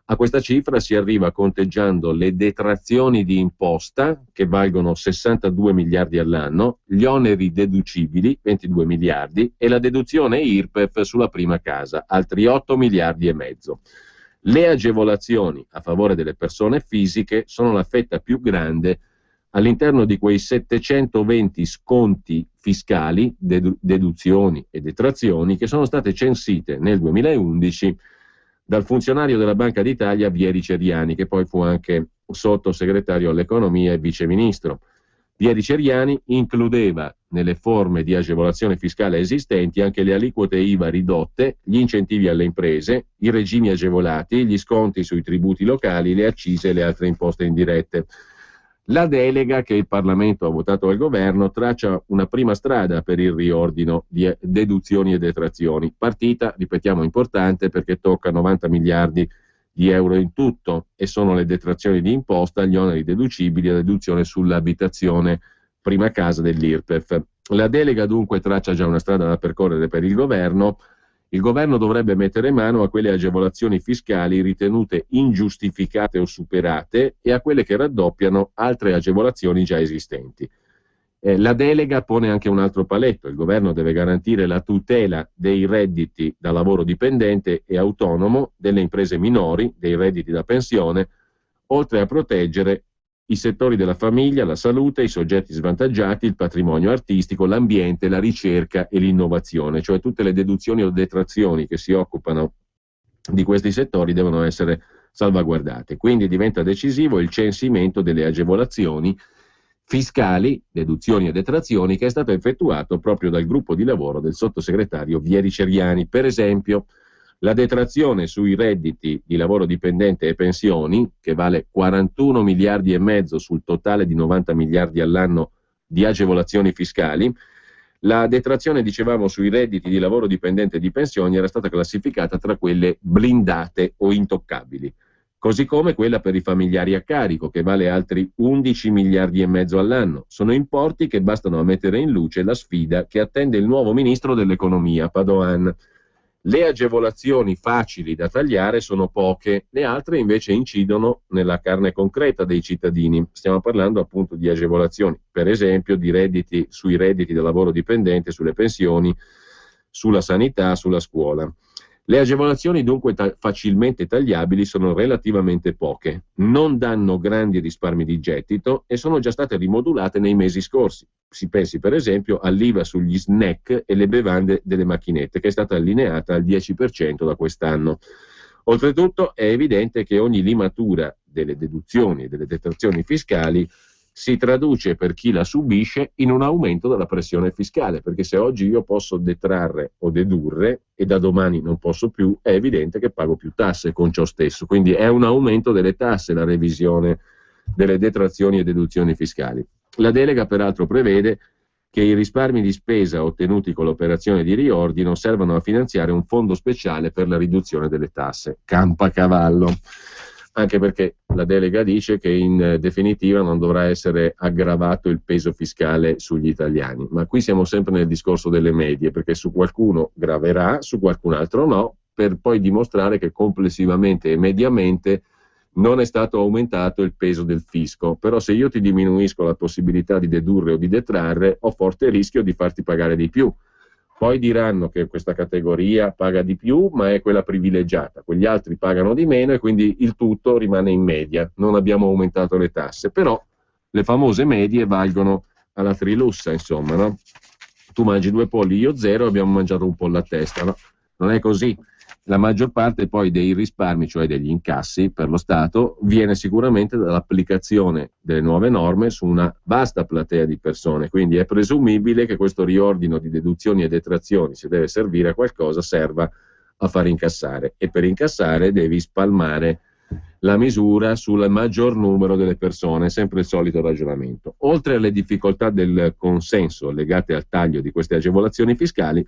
A questa cifra si arriva conteggiando le detrazioni di imposta, che valgono 62 miliardi all'anno, gli oneri deducibili, 22 miliardi, e la deduzione IRPEF sulla prima casa, altri 8 miliardi e mezzo. Le agevolazioni a favore delle persone fisiche sono la fetta più grande all'interno di quei 720 sconti fiscali, deduzioni e detrazioni che sono state censite nel 2011 dal funzionario della Banca d'Italia Vieri Ceriani, che poi fu anche sottosegretario all'economia e viceministro. Vieri Ceriani includeva nelle forme di agevolazione fiscale esistenti anche le aliquote IVA ridotte, gli incentivi alle imprese, i regimi agevolati, gli sconti sui tributi locali, le accise e le altre imposte indirette. La delega che il Parlamento ha votato al governo traccia una prima strada per il riordino di deduzioni e detrazioni. Partita, ripetiamo, importante perché tocca 90 miliardi di euro in tutto e sono le detrazioni di imposta, gli oneri deducibili e la deduzione sull'abitazione prima casa dell'IRPEF. La delega dunque traccia già una strada da percorrere per il governo. Il governo dovrebbe mettere mano a quelle agevolazioni fiscali ritenute ingiustificate o superate e a quelle che raddoppiano altre agevolazioni già esistenti. La delega pone anche un altro paletto: il governo deve garantire la tutela dei redditi da lavoro dipendente e autonomo, delle imprese minori, dei redditi da pensione, oltre a proteggere i settori della famiglia, la salute, i soggetti svantaggiati, il patrimonio artistico, l'ambiente, la ricerca e l'innovazione, cioè tutte le deduzioni o detrazioni che si occupano di questi settori devono essere salvaguardate. Quindi diventa decisivo il censimento delle agevolazioni fiscali, deduzioni e detrazioni, che è stato effettuato proprio dal gruppo di lavoro del sottosegretario Vieri Ceriani. Per esempio, la detrazione sui redditi di lavoro dipendente e pensioni, che vale 41 miliardi e mezzo sul totale di 90 miliardi all'anno di agevolazioni fiscali. La detrazione, dicevamo, sui redditi di lavoro dipendente e di pensioni era stata classificata tra quelle blindate o intoccabili, così come quella per i familiari a carico, che vale altri 11 miliardi e mezzo all'anno. Sono importi che bastano a mettere in luce la sfida che attende il nuovo ministro dell'economia, Padoan. Le agevolazioni facili da tagliare sono poche, le altre invece incidono nella carne concreta dei cittadini. Stiamo parlando appunto di agevolazioni, per esempio di redditi, sui redditi da lavoro dipendente, sulle pensioni, sulla sanità, sulla scuola. Le agevolazioni dunque facilmente tagliabili sono relativamente poche, non danno grandi risparmi di gettito e sono già state rimodulate nei mesi scorsi. Si pensi per esempio all'IVA sugli snack e le bevande delle macchinette, che è stata allineata al 10% da quest'anno. Oltretutto è evidente che ogni limatura delle deduzioni e delle detrazioni fiscali si traduce, per chi la subisce, in un aumento della pressione fiscale, perché se oggi io posso detrarre o dedurre e da domani non posso più, è evidente che pago più tasse con ciò stesso. Quindi è un aumento delle tasse la revisione delle detrazioni e deduzioni fiscali. La delega peraltro prevede che i risparmi di spesa ottenuti con l'operazione di riordino servano a finanziare un fondo speciale per la riduzione delle tasse. Campacavallo. anche perché la delega dice che in definitiva non dovrà essere aggravato il peso fiscale sugli italiani, ma qui siamo sempre nel discorso delle medie, perché su qualcuno graverà, su qualcun altro no, per poi dimostrare che complessivamente e mediamente non è stato aumentato il peso del fisco. Però se io ti diminuisco la possibilità di dedurre o di detrarre, ho forte rischio di farti pagare di più. Poi diranno che questa categoria paga di più, ma è quella privilegiata, quegli altri pagano di meno e quindi il tutto rimane in media. Non abbiamo aumentato le tasse, però le famose medie valgono alla trilussa, insomma, no? Tu mangi 2 polli, io 0, abbiamo mangiato un pollo a testa, no? Non è così. La maggior parte poi dei risparmi, cioè degli incassi per lo Stato, viene sicuramente dall'applicazione delle nuove norme su una vasta platea di persone, quindi è presumibile che questo riordino di deduzioni e detrazioni, se deve servire a qualcosa, serva a far incassare, e per incassare devi spalmare la misura sul maggior numero delle persone, sempre il solito ragionamento. Oltre alle difficoltà del consenso legate al taglio di queste agevolazioni fiscali,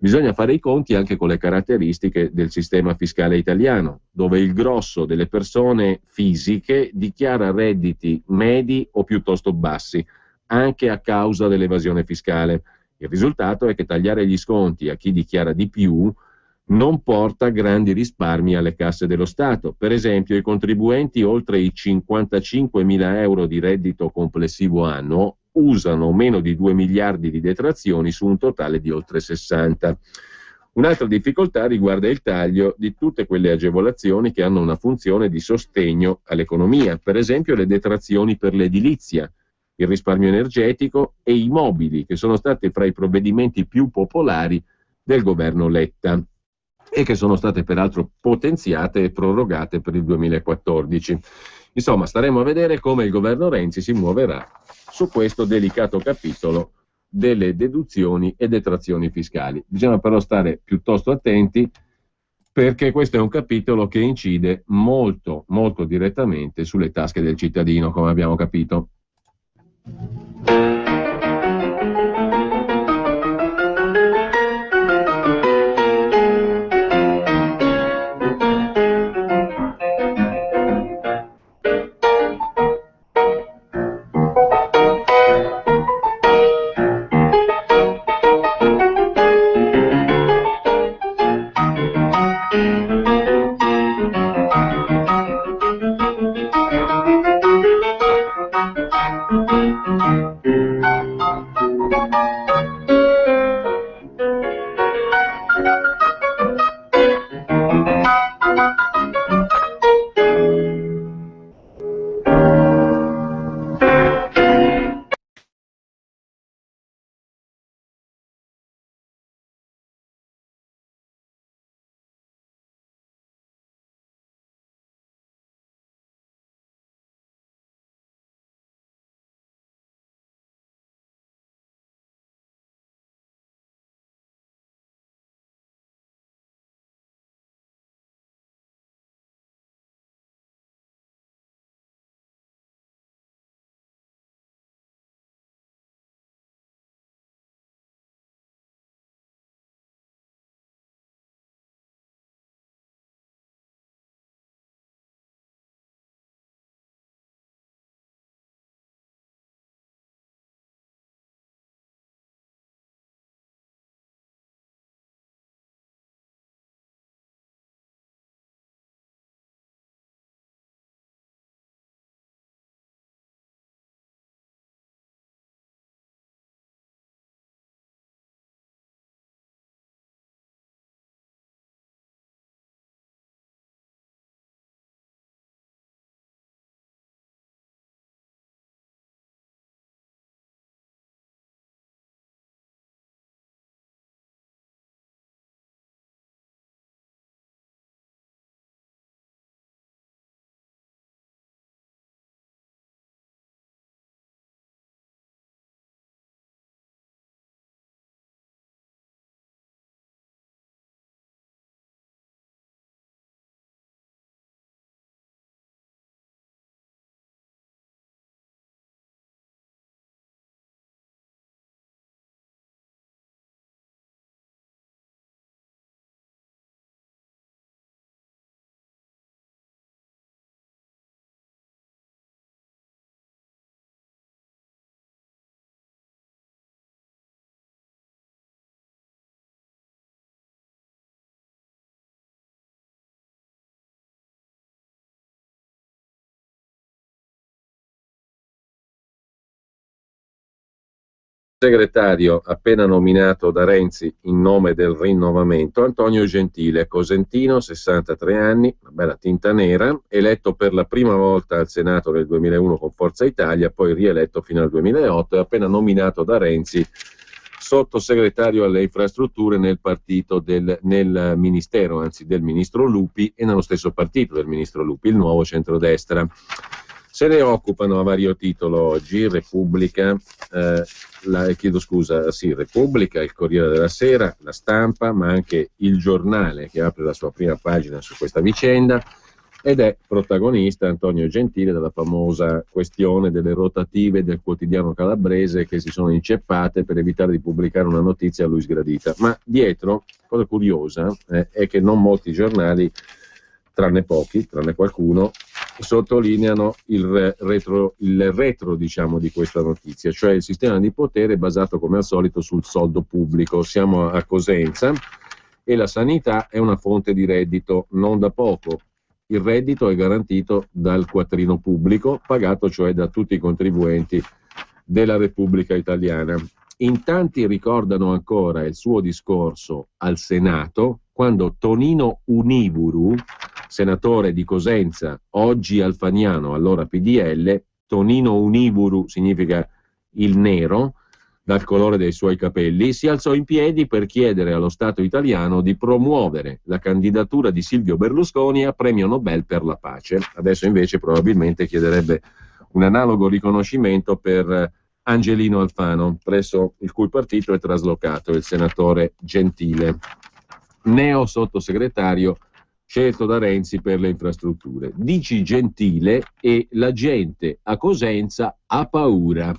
bisogna fare i conti anche con le caratteristiche del sistema fiscale italiano, dove il grosso delle persone fisiche dichiara redditi medi o piuttosto bassi, anche a causa dell'evasione fiscale. Il risultato è che tagliare gli sconti a chi dichiara di più non porta grandi risparmi alle casse dello Stato. Per esempio, i contribuenti oltre i 55.000 euro di reddito complessivo annuo usano meno di 2 miliardi di detrazioni su un totale di oltre 60. Un'altra difficoltà riguarda il taglio di tutte quelle agevolazioni che hanno una funzione di sostegno all'economia, per esempio le detrazioni per l'edilizia, il risparmio energetico e i mobili, che sono stati fra i provvedimenti più popolari del governo Letta e che sono state peraltro potenziate e prorogate per il 2014. Insomma, staremo a vedere come il governo Renzi si muoverà su questo delicato capitolo delle deduzioni e detrazioni fiscali. Bisogna però stare piuttosto attenti, perché questo è un capitolo che incide molto, molto direttamente sulle tasche del cittadino, come abbiamo capito. Segretario appena nominato da Renzi in nome del rinnovamento, Antonio Gentile, cosentino, 63 anni, una bella tinta nera, eletto per la prima volta al Senato nel 2001 con Forza Italia, poi rieletto fino al 2008 e appena nominato da Renzi sottosegretario alle infrastrutture nel partito nel ministero, anzi del ministro Lupi, e nello stesso partito del ministro Lupi, il Nuovo Centrodestra. Se ne occupano a vario titolo oggi Repubblica, Repubblica, il Corriere della Sera, La Stampa, ma anche Il Giornale, che apre la sua prima pagina su questa vicenda, ed è protagonista Antonio Gentile della famosa questione delle rotative del quotidiano calabrese che si sono inceppate per evitare di pubblicare una notizia a lui sgradita. Ma dietro, cosa curiosa, è che non molti giornali, tranne pochi, tranne qualcuno, sottolineano il retro diciamo, di questa notizia, cioè il sistema di potere basato come al solito sul soldo pubblico. Siamo a Cosenza e la sanità è una fonte di reddito non da poco. Il reddito è garantito dal quattrino pubblico, pagato cioè da tutti i contribuenti della Repubblica Italiana. In tanti ricordano ancora il suo discorso al Senato, quando Tonino Uniburu, senatore di Cosenza, oggi alfaniano, allora PDL, Tonino Uniburu significa il nero, dal colore dei suoi capelli, si alzò in piedi per chiedere allo Stato italiano di promuovere la candidatura di Silvio Berlusconi a premio Nobel per la pace. Adesso invece probabilmente chiederebbe un analogo riconoscimento per Angelino Alfano, presso il cui partito è traslocato il senatore Gentile, neo sottosegretario scelto da Renzi per le infrastrutture. Dici Gentile e la gente a Cosenza ha paura,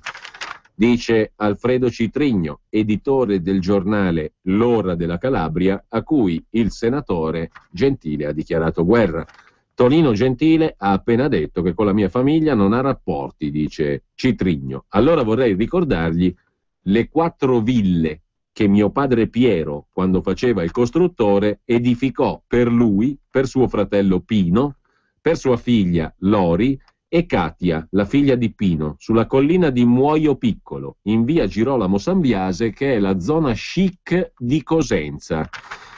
dice Alfredo Citrigno, editore del giornale L'Ora della Calabria, a cui il senatore Gentile ha dichiarato guerra. Tonino Gentile ha appena detto che con la mia famiglia non ha rapporti, dice Citrigno. Allora vorrei ricordargli le 4 ville che mio padre Piero, quando faceva il costruttore, edificò per lui, per suo fratello Pino, per sua figlia Lori e Katia, la figlia di Pino, sulla collina di Muoio Piccolo, in via Girolamo Sambiase, che è la zona chic di Cosenza.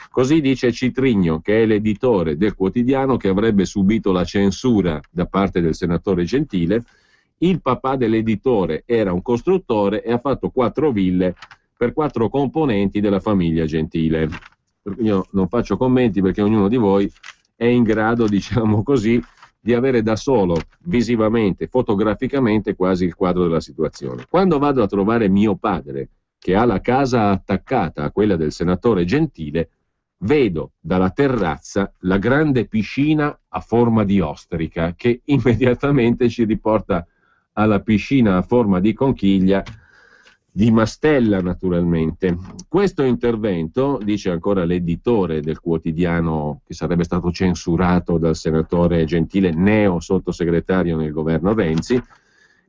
Così dice Citrigno, che è l'editore del quotidiano che avrebbe subito la censura da parte del senatore Gentile. Il papà dell'editore era un costruttore e ha fatto 4 ville per 4 componenti della famiglia Gentile. Io non faccio commenti perché ognuno di voi è in grado, diciamo così, di avere da solo, visivamente, fotograficamente, quasi il quadro della situazione. Quando vado a trovare mio padre, che ha la casa attaccata a quella del senatore Gentile, vedo dalla terrazza la grande piscina a forma di ostrica, che immediatamente ci riporta alla piscina a forma di conchiglia di Mastella, naturalmente. Questo intervento, dice ancora l'editore del quotidiano che sarebbe stato censurato dal senatore Gentile, neo sottosegretario nel governo Renzi,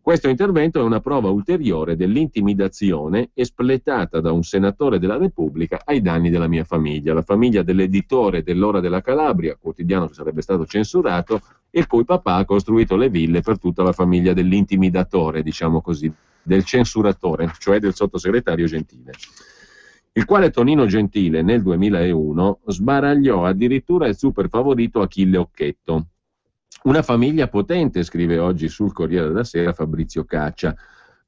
questo intervento è una prova ulteriore dell'intimidazione espletata da un senatore della Repubblica ai danni della mia famiglia, la famiglia dell'editore dell'Ora della Calabria, quotidiano che sarebbe stato censurato, e il cui papà ha costruito le ville per tutta la famiglia dell'intimidatore, diciamo così, del censuratore, cioè del sottosegretario Gentile, il quale Tonino Gentile nel 2001 sbaragliò addirittura il super favorito Achille Occhetto. Una famiglia potente, scrive oggi sul Corriere della Sera Fabrizio Caccia.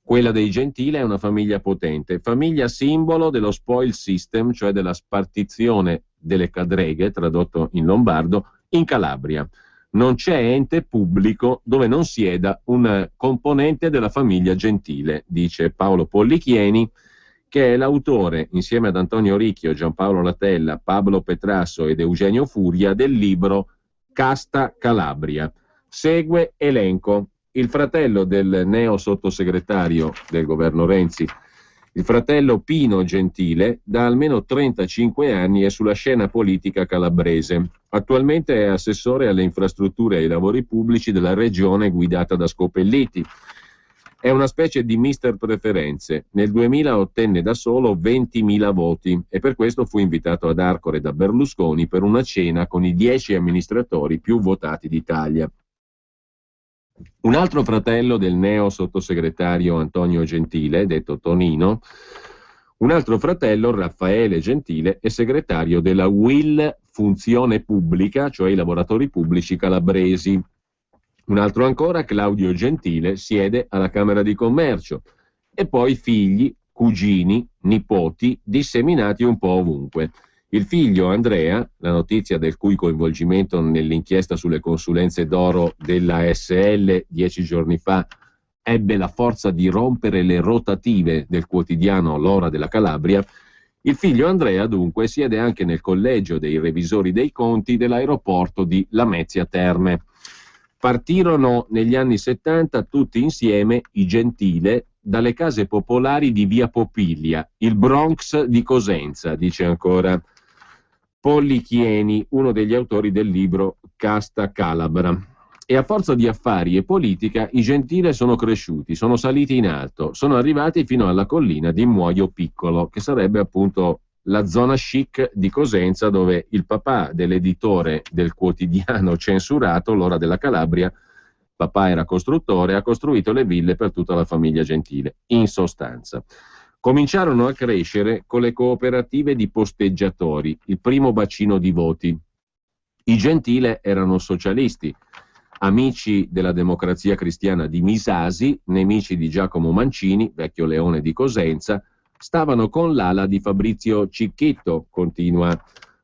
Quella dei Gentile è una famiglia potente, famiglia simbolo dello spoil system, cioè della spartizione delle cadreghe, tradotto in lombardo, in Calabria. Non c'è ente pubblico dove non sieda un componente della famiglia Gentile, dice Paolo Pollichieni, che è l'autore, insieme ad Antonio Ricchio, Giampaolo Latella, Pablo Petrasso ed Eugenio Furia, del libro Casta Calabria. Segue elenco. Il fratello del neo sottosegretario del governo Renzi, il fratello Pino Gentile, da almeno 35 anni è sulla scena politica calabrese. Attualmente è assessore alle infrastrutture e ai lavori pubblici della regione guidata da Scopelliti. È una specie di mister preferenze. Nel 2000 ottenne da solo 20.000 voti e per questo fu invitato ad Arcore da Berlusconi per una cena con i 10 amministratori più votati d'Italia. Un altro fratello del neo sottosegretario Antonio Gentile, detto Tonino, un altro fratello, Raffaele Gentile, è segretario della UIL Funzione Pubblica, cioè i lavoratori pubblici calabresi. Un altro ancora, Claudio Gentile, siede alla Camera di Commercio. E poi figli, cugini, nipoti, disseminati un po' ovunque. Il figlio Andrea, la notizia del cui coinvolgimento nell'inchiesta sulle consulenze d'oro della SL 10 giorni fa ebbe la forza di rompere le rotative del quotidiano L'Ora della Calabria, il figlio Andrea dunque siede anche nel collegio dei revisori dei conti dell'aeroporto di Lamezia Terme. Partirono negli anni 70 tutti insieme i Gentile dalle case popolari di via Popiglia, il Bronx di Cosenza, dice ancora Pollichieni, uno degli autori del libro Casta Calabra. E a forza di affari e politica i Gentile sono cresciuti, sono saliti in alto, sono arrivati fino alla collina di Muoio Piccolo, che sarebbe appunto la zona chic di Cosenza, dove il papà dell'editore del quotidiano censurato, L'Ora della Calabria, papà era costruttore, ha costruito le ville per tutta la famiglia Gentile, in sostanza. Cominciarono a crescere con le cooperative di posteggiatori, il primo bacino di voti. I Gentile erano socialisti, amici della Democrazia Cristiana di Misasi, nemici di Giacomo Mancini, vecchio leone di Cosenza, stavano con l'ala di Fabrizio Cicchetto, continua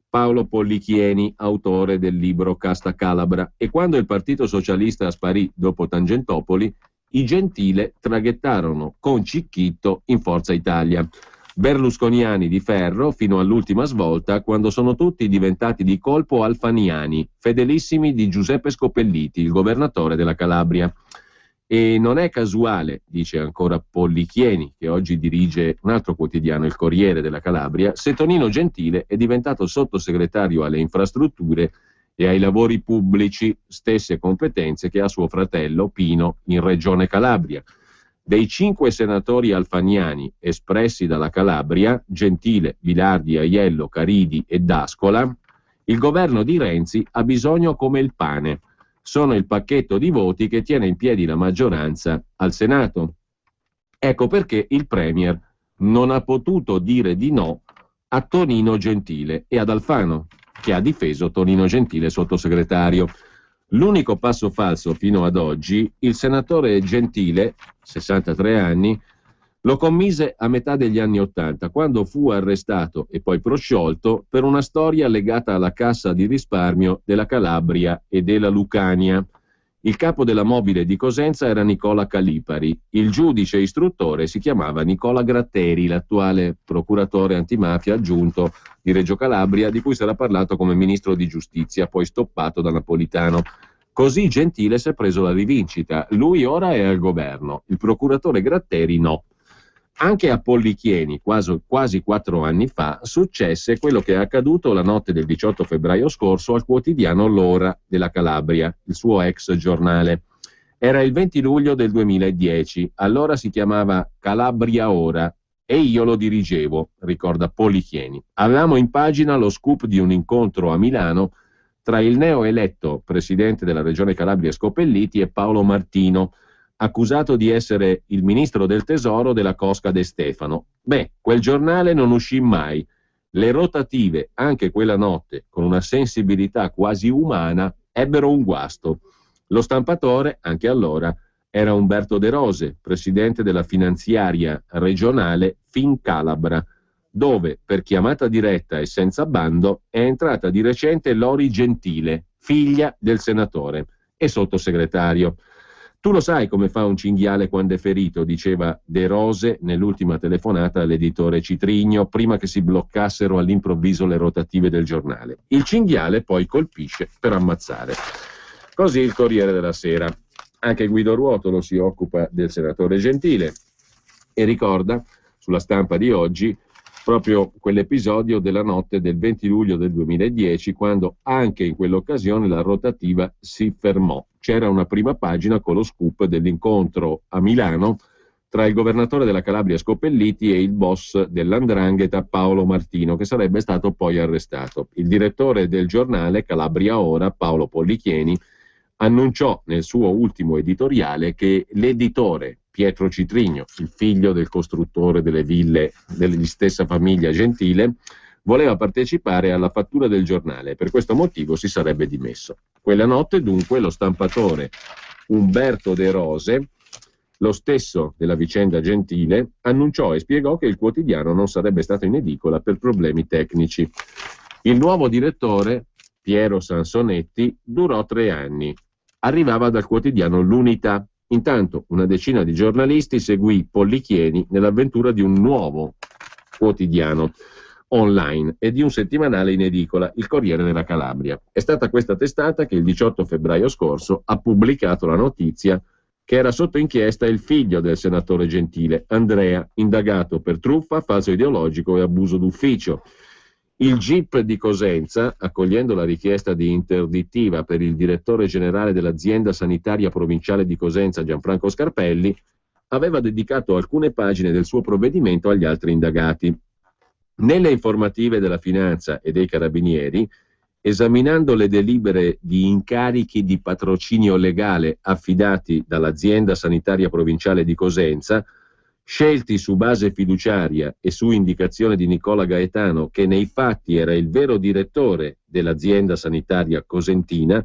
Paolo Pollichieni, autore del libro Casta Calabra, e quando il Partito Socialista sparì dopo Tangentopoli, i Gentile traghettarono con Cicchetto in Forza Italia. Berlusconiani di ferro fino all'ultima svolta, quando sono tutti diventati di colpo alfaniani, fedelissimi di Giuseppe Scopelliti, il governatore della Calabria. E non è casuale, dice ancora Pollichieni, che oggi dirige un altro quotidiano, il Corriere della Calabria, se Tonino Gentile è diventato sottosegretario alle infrastrutture e ai lavori pubblici, stesse competenze che ha suo fratello Pino in Regione Calabria. Dei 5 senatori alfaniani espressi dalla Calabria, Gentile, Bilardi, Aiello, Caridi e D'Ascola, il governo di Renzi ha bisogno come il pane. Sono il pacchetto di voti che tiene in piedi la maggioranza al Senato. Ecco perché il Premier non ha potuto dire di no a Tonino Gentile e ad Alfano, che ha difeso Tonino Gentile sottosegretario. L'unico passo falso fino ad oggi, il senatore Gentile, 63 anni, lo commise a metà degli anni '80, quando fu arrestato e poi prosciolto per una storia legata alla cassa di risparmio della Calabria e della Lucania. Il capo della mobile di Cosenza era Nicola Calipari, il giudice istruttore si chiamava Nicola Gratteri, l'attuale procuratore antimafia aggiunto di Reggio Calabria, di cui sarà parlato come ministro di giustizia, poi stoppato da Napolitano. Così Gentile si è preso la rivincita, lui ora è al governo, il procuratore Gratteri no. Anche a Pollichieni, quasi 4 anni fa, successe quello che è accaduto la notte del 18 febbraio scorso al quotidiano L'Ora della Calabria, il suo ex giornale. Era il 20 luglio del 2010, allora si chiamava Calabria Ora e io lo dirigevo, ricorda Pollichieni. Avevamo in pagina lo scoop di un incontro a Milano tra il neoeletto presidente della Regione Calabria Scopelliti e Paolo Martino, accusato di essere il ministro del tesoro della Cosca De Stefano. Beh, quel giornale non uscì mai. Le rotative, anche quella notte, con una sensibilità quasi umana, ebbero un guasto. Lo stampatore, anche allora, era Umberto De Rose, presidente della finanziaria regionale Fincalabra, dove, per chiamata diretta e senza bando, è entrata di recente Lori Gentile, figlia del senatore e sottosegretario. Tu lo sai come fa un cinghiale quando è ferito, diceva De Rose nell'ultima telefonata all'editore Citrigno, prima che si bloccassero all'improvviso le rotative del giornale. Il cinghiale poi colpisce per ammazzare. Così il Corriere della Sera. Anche Guido Ruotolo si occupa del senatore Gentile e ricorda, sulla Stampa di oggi, proprio quell'episodio della notte del 20 luglio del 2010, quando anche in quell'occasione la rotativa si fermò. C'era una prima pagina con lo scoop dell'incontro a Milano tra il governatore della Calabria Scopelliti e il boss dell''ndrangheta Paolo Martino, che sarebbe stato poi arrestato. Il direttore del giornale Calabria Ora, Paolo Pollichieni, annunciò nel suo ultimo editoriale che l'editore Pietro Citrigno, il figlio del costruttore delle ville della stessa famiglia Gentile, voleva partecipare alla fattura del giornale e per questo motivo si sarebbe dimesso. Quella notte, dunque, lo stampatore Umberto De Rose, lo stesso della vicenda Gentile, annunciò e spiegò che il quotidiano non sarebbe stato in edicola per problemi tecnici. Il nuovo direttore, Piero Sansonetti, durò 3 anni. Arrivava dal quotidiano L'Unità. Intanto una decina di giornalisti seguì Pollichieni nell'avventura di un nuovo quotidiano online e di un settimanale in edicola, il Corriere della Calabria. È stata questa testata che il 18 febbraio scorso ha pubblicato la notizia che era sotto inchiesta il figlio del senatore Gentile, Andrea, indagato per truffa, falso ideologico e abuso d'ufficio. Il GIP di Cosenza, accogliendo la richiesta di interdittiva per il direttore generale dell'azienda sanitaria provinciale di Cosenza, Gianfranco Scarpelli, aveva dedicato alcune pagine del suo provvedimento agli altri indagati. Nelle informative della Finanza e dei Carabinieri, esaminando le delibere di incarichi di patrocinio legale affidati dall'azienda sanitaria provinciale di Cosenza, scelti su base fiduciaria e su indicazione di Nicola Gaetano, che nei fatti era il vero direttore dell'azienda sanitaria cosentina,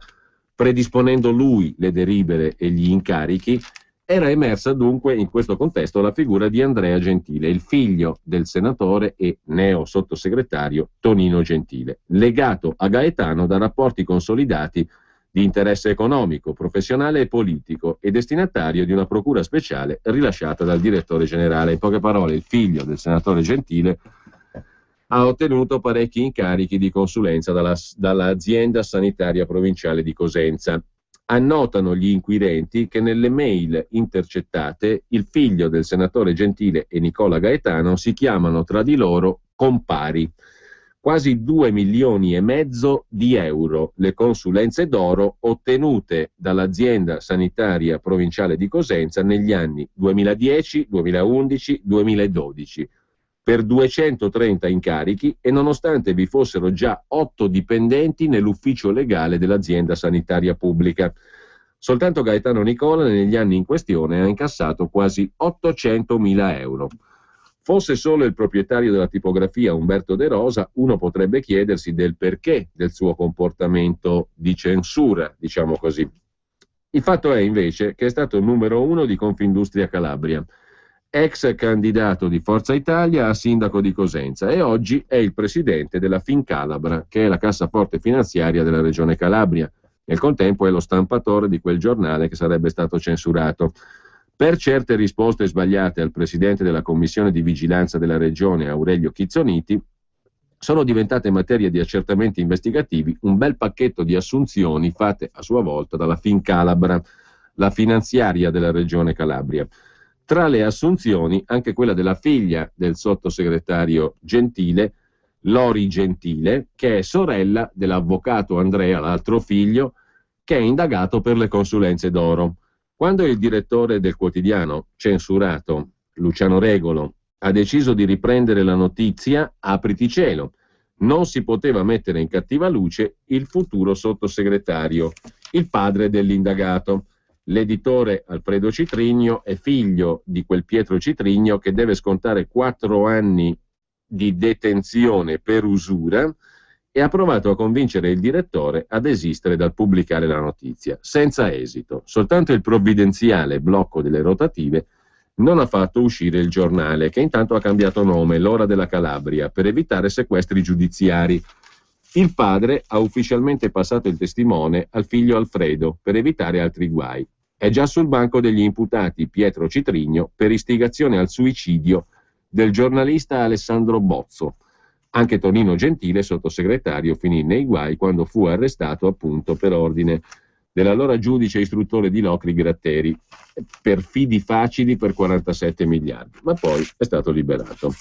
predisponendo lui le delibere e gli incarichi, era emersa dunque in questo contesto la figura di Andrea Gentile, il figlio del senatore e neo sottosegretario Tonino Gentile, legato a Gaetano da rapporti consolidati di interesse economico, professionale e politico e destinatario di una procura speciale rilasciata dal direttore generale. In poche parole, il figlio del senatore Gentile ha ottenuto parecchi incarichi di consulenza dall'azienda sanitaria provinciale di Cosenza. Annotano gli inquirenti che nelle mail intercettate il figlio del senatore Gentile e Nicola Gaetano si chiamano tra di loro compari. Quasi 2,5 milioni di euro le consulenze d'oro ottenute dall'azienda sanitaria provinciale di Cosenza negli anni 2010, 2011, 2012 per 230 incarichi e nonostante vi fossero già 8 dipendenti nell'ufficio legale dell'azienda sanitaria pubblica. Soltanto Gaetano Nicola negli anni in questione ha incassato quasi 800.000 euro. Fosse solo il proprietario della tipografia Umberto De Rosa, uno potrebbe chiedersi del perché del suo comportamento di censura, diciamo così. Il fatto è invece che è stato il numero 1 di Confindustria Calabria, ex candidato di Forza Italia a sindaco di Cosenza e oggi è il presidente della Fincalabra, che è la cassaforte finanziaria della regione Calabria. Nel contempo è lo stampatore di quel giornale che sarebbe stato censurato. Per certe risposte sbagliate al presidente della commissione di vigilanza della regione, Aurelio Chizzoniti, sono diventate materia di accertamenti investigativi un bel pacchetto di assunzioni fatte a sua volta dalla Fincalabra, la finanziaria della regione Calabria. Tra le assunzioni anche quella della figlia del sottosegretario Gentile, Lori Gentile, che è sorella dell'avvocato Andrea, l'altro figlio, che è indagato per le consulenze d'oro. Quando il direttore del quotidiano, censurato, Luciano Regolo, ha deciso di riprendere la notizia, apriti cielo, non si poteva mettere in cattiva luce il futuro sottosegretario, il padre dell'indagato. L'editore Alfredo Citrigno è figlio di quel Pietro Citrigno che deve scontare 4 anni di detenzione per usura e ha provato a convincere il direttore a desistere dal pubblicare la notizia, senza esito. Soltanto il provvidenziale blocco delle rotative non ha fatto uscire il giornale, che intanto ha cambiato nome, L'Ora della Calabria, per evitare sequestri giudiziari. Il padre ha ufficialmente passato il testimone al figlio Alfredo per evitare altri guai. È già sul banco degli imputati Pietro Citrigno per istigazione al suicidio del giornalista Alessandro Bozzo. Anche Tonino Gentile, sottosegretario, finì nei guai quando fu arrestato appunto per ordine dell'allora giudice istruttore di Locri Gratteri per fidi facili per 47 miliardi, ma poi è stato liberato.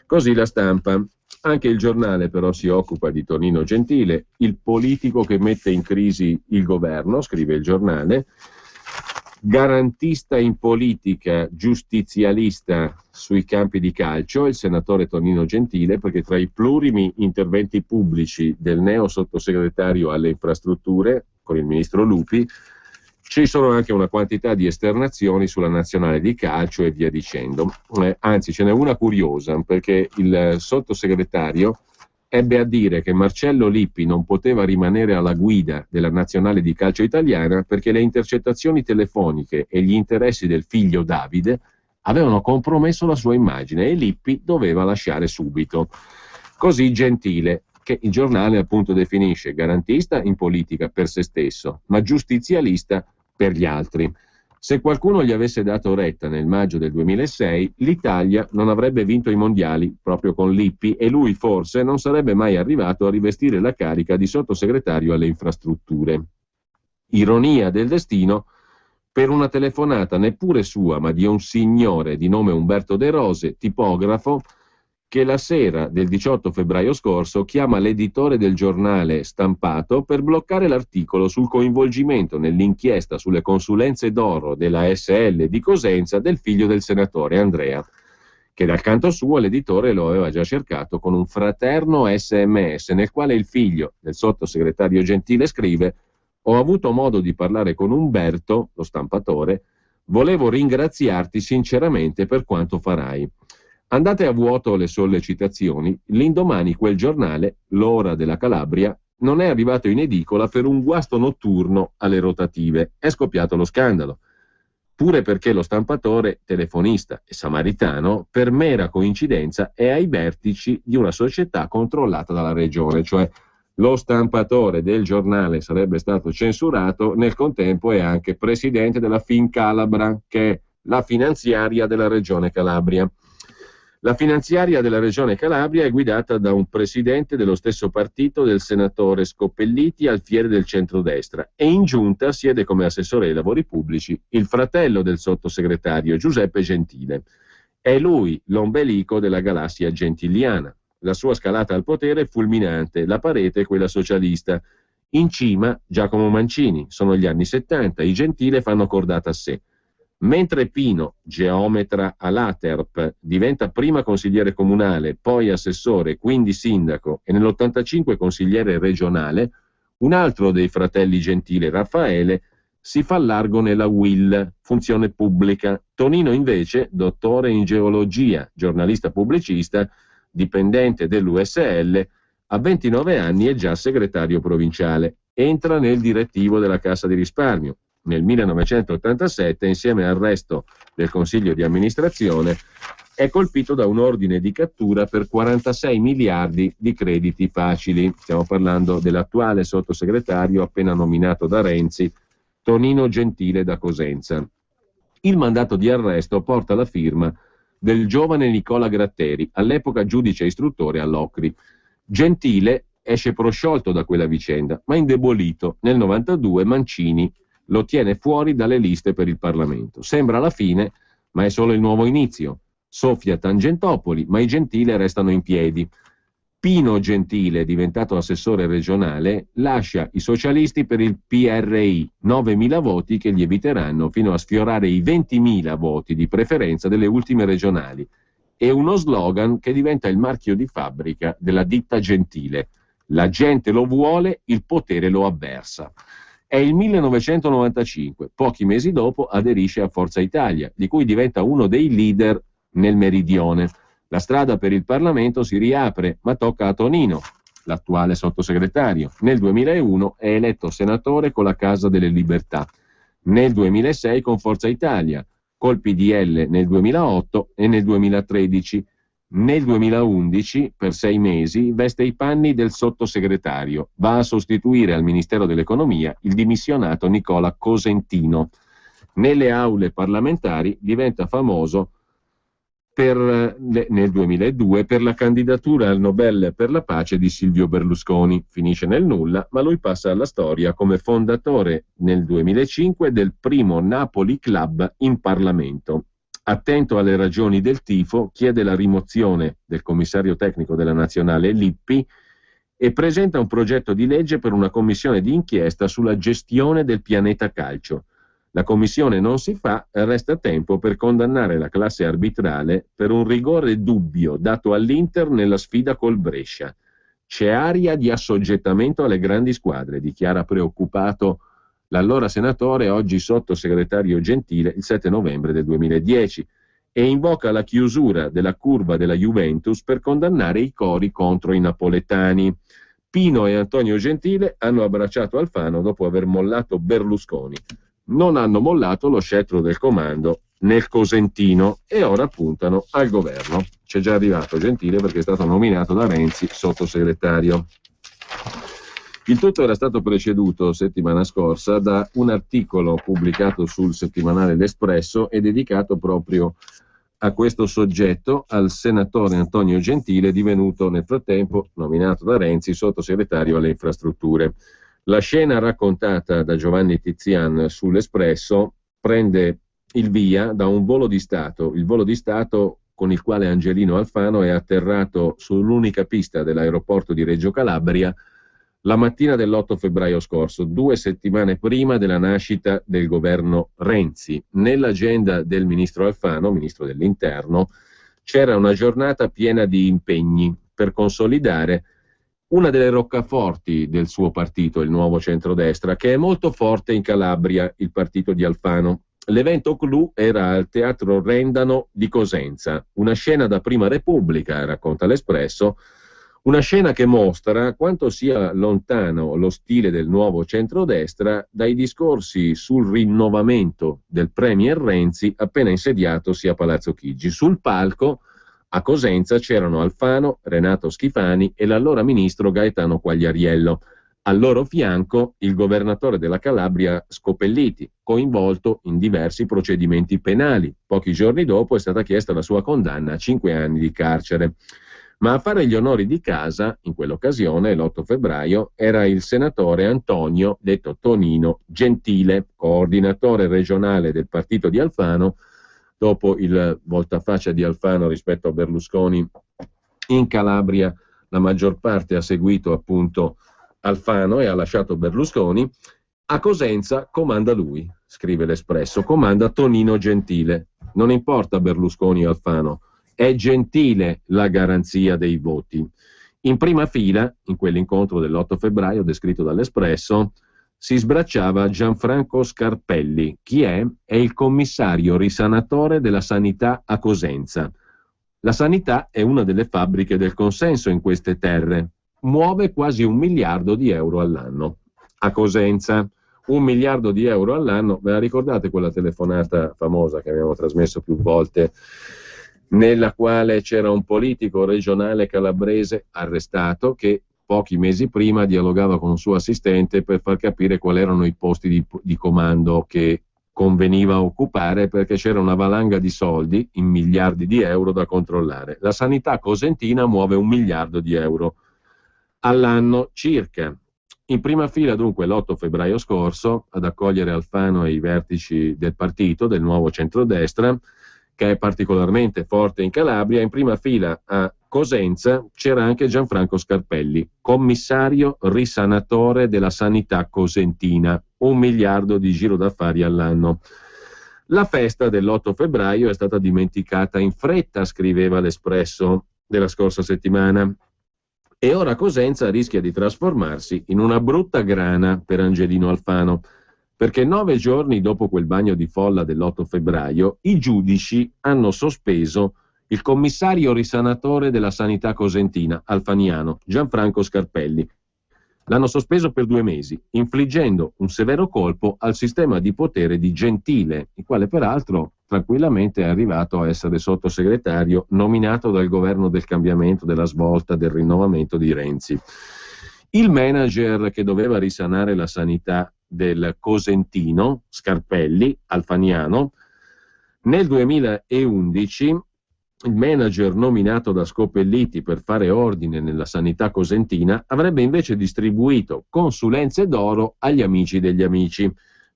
Così la Stampa. Anche il giornale però si occupa di Tonino Gentile, il politico che mette in crisi il governo, scrive il giornale, garantista in politica, giustizialista sui campi di calcio, il senatore Tonino Gentile, perché tra i plurimi interventi pubblici del neo sottosegretario alle infrastrutture, con il ministro Lupi. Ci sono anche una quantità di esternazioni sulla nazionale di calcio e via dicendo. Anzi, ce n'è una curiosa, perché il sottosegretario ebbe a dire che Marcello Lippi non poteva rimanere alla guida della nazionale di calcio italiana perché le intercettazioni telefoniche e gli interessi del figlio Davide avevano compromesso la sua immagine e Lippi doveva lasciare subito. Così Gentile, che il giornale appunto definisce garantista in politica per se stesso, ma giustizialista per gli altri. Se qualcuno gli avesse dato retta nel maggio del 2006, l'Italia non avrebbe vinto i mondiali proprio con Lippi e lui forse non sarebbe mai arrivato a rivestire la carica di sottosegretario alle infrastrutture. Ironia del destino, per una telefonata neppure sua, ma di un signore di nome Umberto De Rose, tipografo, che la sera del 18 febbraio scorso chiama l'editore del giornale stampato per bloccare l'articolo sul coinvolgimento nell'inchiesta sulle consulenze d'oro della SL di Cosenza del figlio del senatore Andrea, che dal canto suo l'editore lo aveva già cercato con un fraterno SMS nel quale il figlio del sottosegretario Gentile scrive: «Ho avuto modo di parlare con Umberto, lo stampatore, volevo ringraziarti sinceramente per quanto farai». Andate a vuoto le sollecitazioni, l'indomani quel giornale, L'Ora della Calabria, non è arrivato in edicola per un guasto notturno alle rotative. È scoppiato lo scandalo. Pure perché lo stampatore, telefonista e samaritano, per mera coincidenza è ai vertici di una società controllata dalla regione, cioè lo stampatore del giornale sarebbe stato censurato, nel contempo è anche presidente della Fincalabra, che è la finanziaria della regione Calabria. La finanziaria della regione Calabria è guidata da un presidente dello stesso partito del senatore Scoppelliti, alfiere del centrodestra, e in giunta siede come assessore ai lavori pubblici il fratello del sottosegretario Giuseppe Gentile. È lui l'ombelico della galassia gentiliana. La sua scalata al potere è fulminante, la parete è quella socialista. In cima Giacomo Mancini, sono gli anni 70, i Gentile fanno cordata a sé. Mentre Pino, geometra all'Aterp, diventa prima consigliere comunale, poi assessore, quindi sindaco e nell'85 consigliere regionale, un altro dei fratelli Gentile, Raffaele, si fa largo nella UIL, funzione pubblica. Tonino invece, dottore in geologia, giornalista pubblicista, dipendente dell'USL, a 29 anni è già segretario provinciale. Entra nel direttivo della Cassa di Risparmio. Nel 1987, insieme al resto del consiglio di amministrazione, è colpito da un ordine di cattura per 46 miliardi di crediti facili. Stiamo parlando dell'attuale sottosegretario appena nominato da Renzi, Tonino Gentile da Cosenza. Il mandato di arresto porta la firma del giovane Nicola Gratteri, all'epoca giudice istruttore all'Ocri. Gentile esce prosciolto da quella vicenda, ma indebolito. Nel 92 Mancini lo tiene fuori dalle liste per il Parlamento. Sembra la fine, ma è solo il nuovo inizio. Soffia Tangentopoli, ma i Gentile restano in piedi. Pino Gentile, diventato assessore regionale, lascia i socialisti per il PRI, 9.000 voti che gli eviteranno fino a sfiorare i 20.000 voti di preferenza delle ultime regionali. E uno slogan che diventa il marchio di fabbrica della ditta Gentile. La gente lo vuole, il potere lo avversa. È il 1995, pochi mesi dopo aderisce a Forza Italia, di cui diventa uno dei leader nel meridione. La strada per il Parlamento si riapre, ma tocca a Tonino, l'attuale sottosegretario. Nel 2001 è eletto senatore con la Casa delle Libertà. Nel 2006 con Forza Italia, col PDL nel 2008 e nel 2013. Nel 2011, per 6 mesi, veste i panni del sottosegretario. Va a sostituire al Ministero dell'Economia il dimissionato Nicola Cosentino. Nelle aule parlamentari diventa famoso nel 2002 per la candidatura al Nobel per la pace di Silvio Berlusconi. Finisce nel nulla, ma lui passa alla storia come fondatore nel 2005 del primo Napoli Club in Parlamento. Attento alle ragioni del tifo, chiede la rimozione del commissario tecnico della nazionale Lippi e presenta un progetto di legge per una commissione di inchiesta sulla gestione del pianeta calcio. La commissione non si fa, resta tempo per condannare la classe arbitrale per un rigore dubbio dato all'Inter nella sfida col Brescia. C'è aria di assoggettamento alle grandi squadre, dichiara preoccupato l'allora senatore, oggi sottosegretario Gentile, il 7 novembre del 2010, e invoca la chiusura della curva della Juventus per condannare i cori contro i napoletani. Pino e Antonio Gentile hanno abbracciato Alfano dopo aver mollato Berlusconi. Non hanno mollato lo scettro del comando nel Cosentino e ora puntano al governo. C'è già arrivato Gentile perché è stato nominato da Renzi sottosegretario. Il tutto era stato preceduto settimana scorsa da un articolo pubblicato sul settimanale L'Espresso e dedicato proprio a questo soggetto, al senatore Antonio Gentile, divenuto nel frattempo, nominato da Renzi, sottosegretario alle infrastrutture. La scena raccontata da Giovanni Tizian sull'Espresso prende il via da un volo di Stato, il volo di Stato con il quale Angelino Alfano è atterrato sull'unica pista dell'aeroporto di Reggio Calabria la mattina dell'8 febbraio scorso, 2 settimane prima della nascita del governo Renzi. Nell'agenda del ministro Alfano, ministro dell'Interno, c'era una giornata piena di impegni per consolidare una delle roccaforti del suo partito, il Nuovo Centrodestra, che è molto forte in Calabria, il partito di Alfano. L'evento clou era al Teatro Rendano di Cosenza, una scena da Prima Repubblica, racconta l'Espresso, una scena che mostra quanto sia lontano lo stile del Nuovo Centrodestra dai discorsi sul rinnovamento del premier Renzi appena insediatosi a Palazzo Chigi. Sul palco a Cosenza c'erano Alfano, Renato Schifani e l'allora ministro Gaetano Quagliariello. Al loro fianco il governatore della Calabria Scopelliti, coinvolto in diversi procedimenti penali. Pochi giorni dopo è stata chiesta la sua condanna a 5 anni di carcere. Ma a fare gli onori di casa, in quell'occasione, l'8 febbraio, era il senatore Antonio, detto Tonino Gentile, coordinatore regionale del partito di Alfano, dopo il voltafaccia di Alfano rispetto a Berlusconi. In Calabria la maggior parte ha seguito appunto Alfano e ha lasciato Berlusconi. A Cosenza comanda lui, scrive l'Espresso, comanda Tonino Gentile. Non importa Berlusconi o Alfano, è Gentile la garanzia dei voti. In prima fila, in quell'incontro dell'8 febbraio descritto dall'Espresso, si sbracciava Gianfranco Scarpelli. Chi è? È il commissario risanatore della sanità a Cosenza. La sanità è una delle fabbriche del consenso in queste terre. Muove quasi 1 miliardo di euro all'anno. A Cosenza, 1 miliardo di euro all'anno. Ve la ricordate quella telefonata famosa che abbiamo trasmesso più volte, nella quale c'era un politico regionale calabrese arrestato che pochi mesi prima dialogava con un suo assistente per far capire quali erano i posti di comando che conveniva occupare, perché c'era una valanga di soldi in miliardi di euro da controllare. La sanità cosentina muove 1 miliardo di euro all'anno circa. In prima fila dunque l'8 febbraio scorso ad accogliere Alfano e i vertici del partito, del Nuovo Centrodestra, che è particolarmente forte in Calabria. In prima fila a Cosenza c'era anche Gianfranco Scarpelli, commissario risanatore della sanità cosentina, 1 miliardo di giro d'affari all'anno. La festa dell'8 febbraio è stata dimenticata in fretta, scriveva l'Espresso della scorsa settimana, e ora Cosenza rischia di trasformarsi in una brutta grana per Angelino Alfano, perché 9 giorni dopo quel bagno di folla dell'8 febbraio i giudici hanno sospeso il commissario risanatore della sanità cosentina, alfaniano, Gianfranco Scarpelli. L'hanno sospeso per 2 mesi, infliggendo un severo colpo al sistema di potere di Gentile, il quale peraltro tranquillamente è arrivato a essere sottosegretario nominato dal governo del cambiamento, della svolta, del rinnovamento di Renzi. Il manager che doveva risanare la sanità del Cosentino, Scarpelli, alfaniano, nel 2011 il manager nominato da Scopelliti per fare ordine nella sanità cosentina avrebbe invece distribuito consulenze d'oro agli amici degli amici.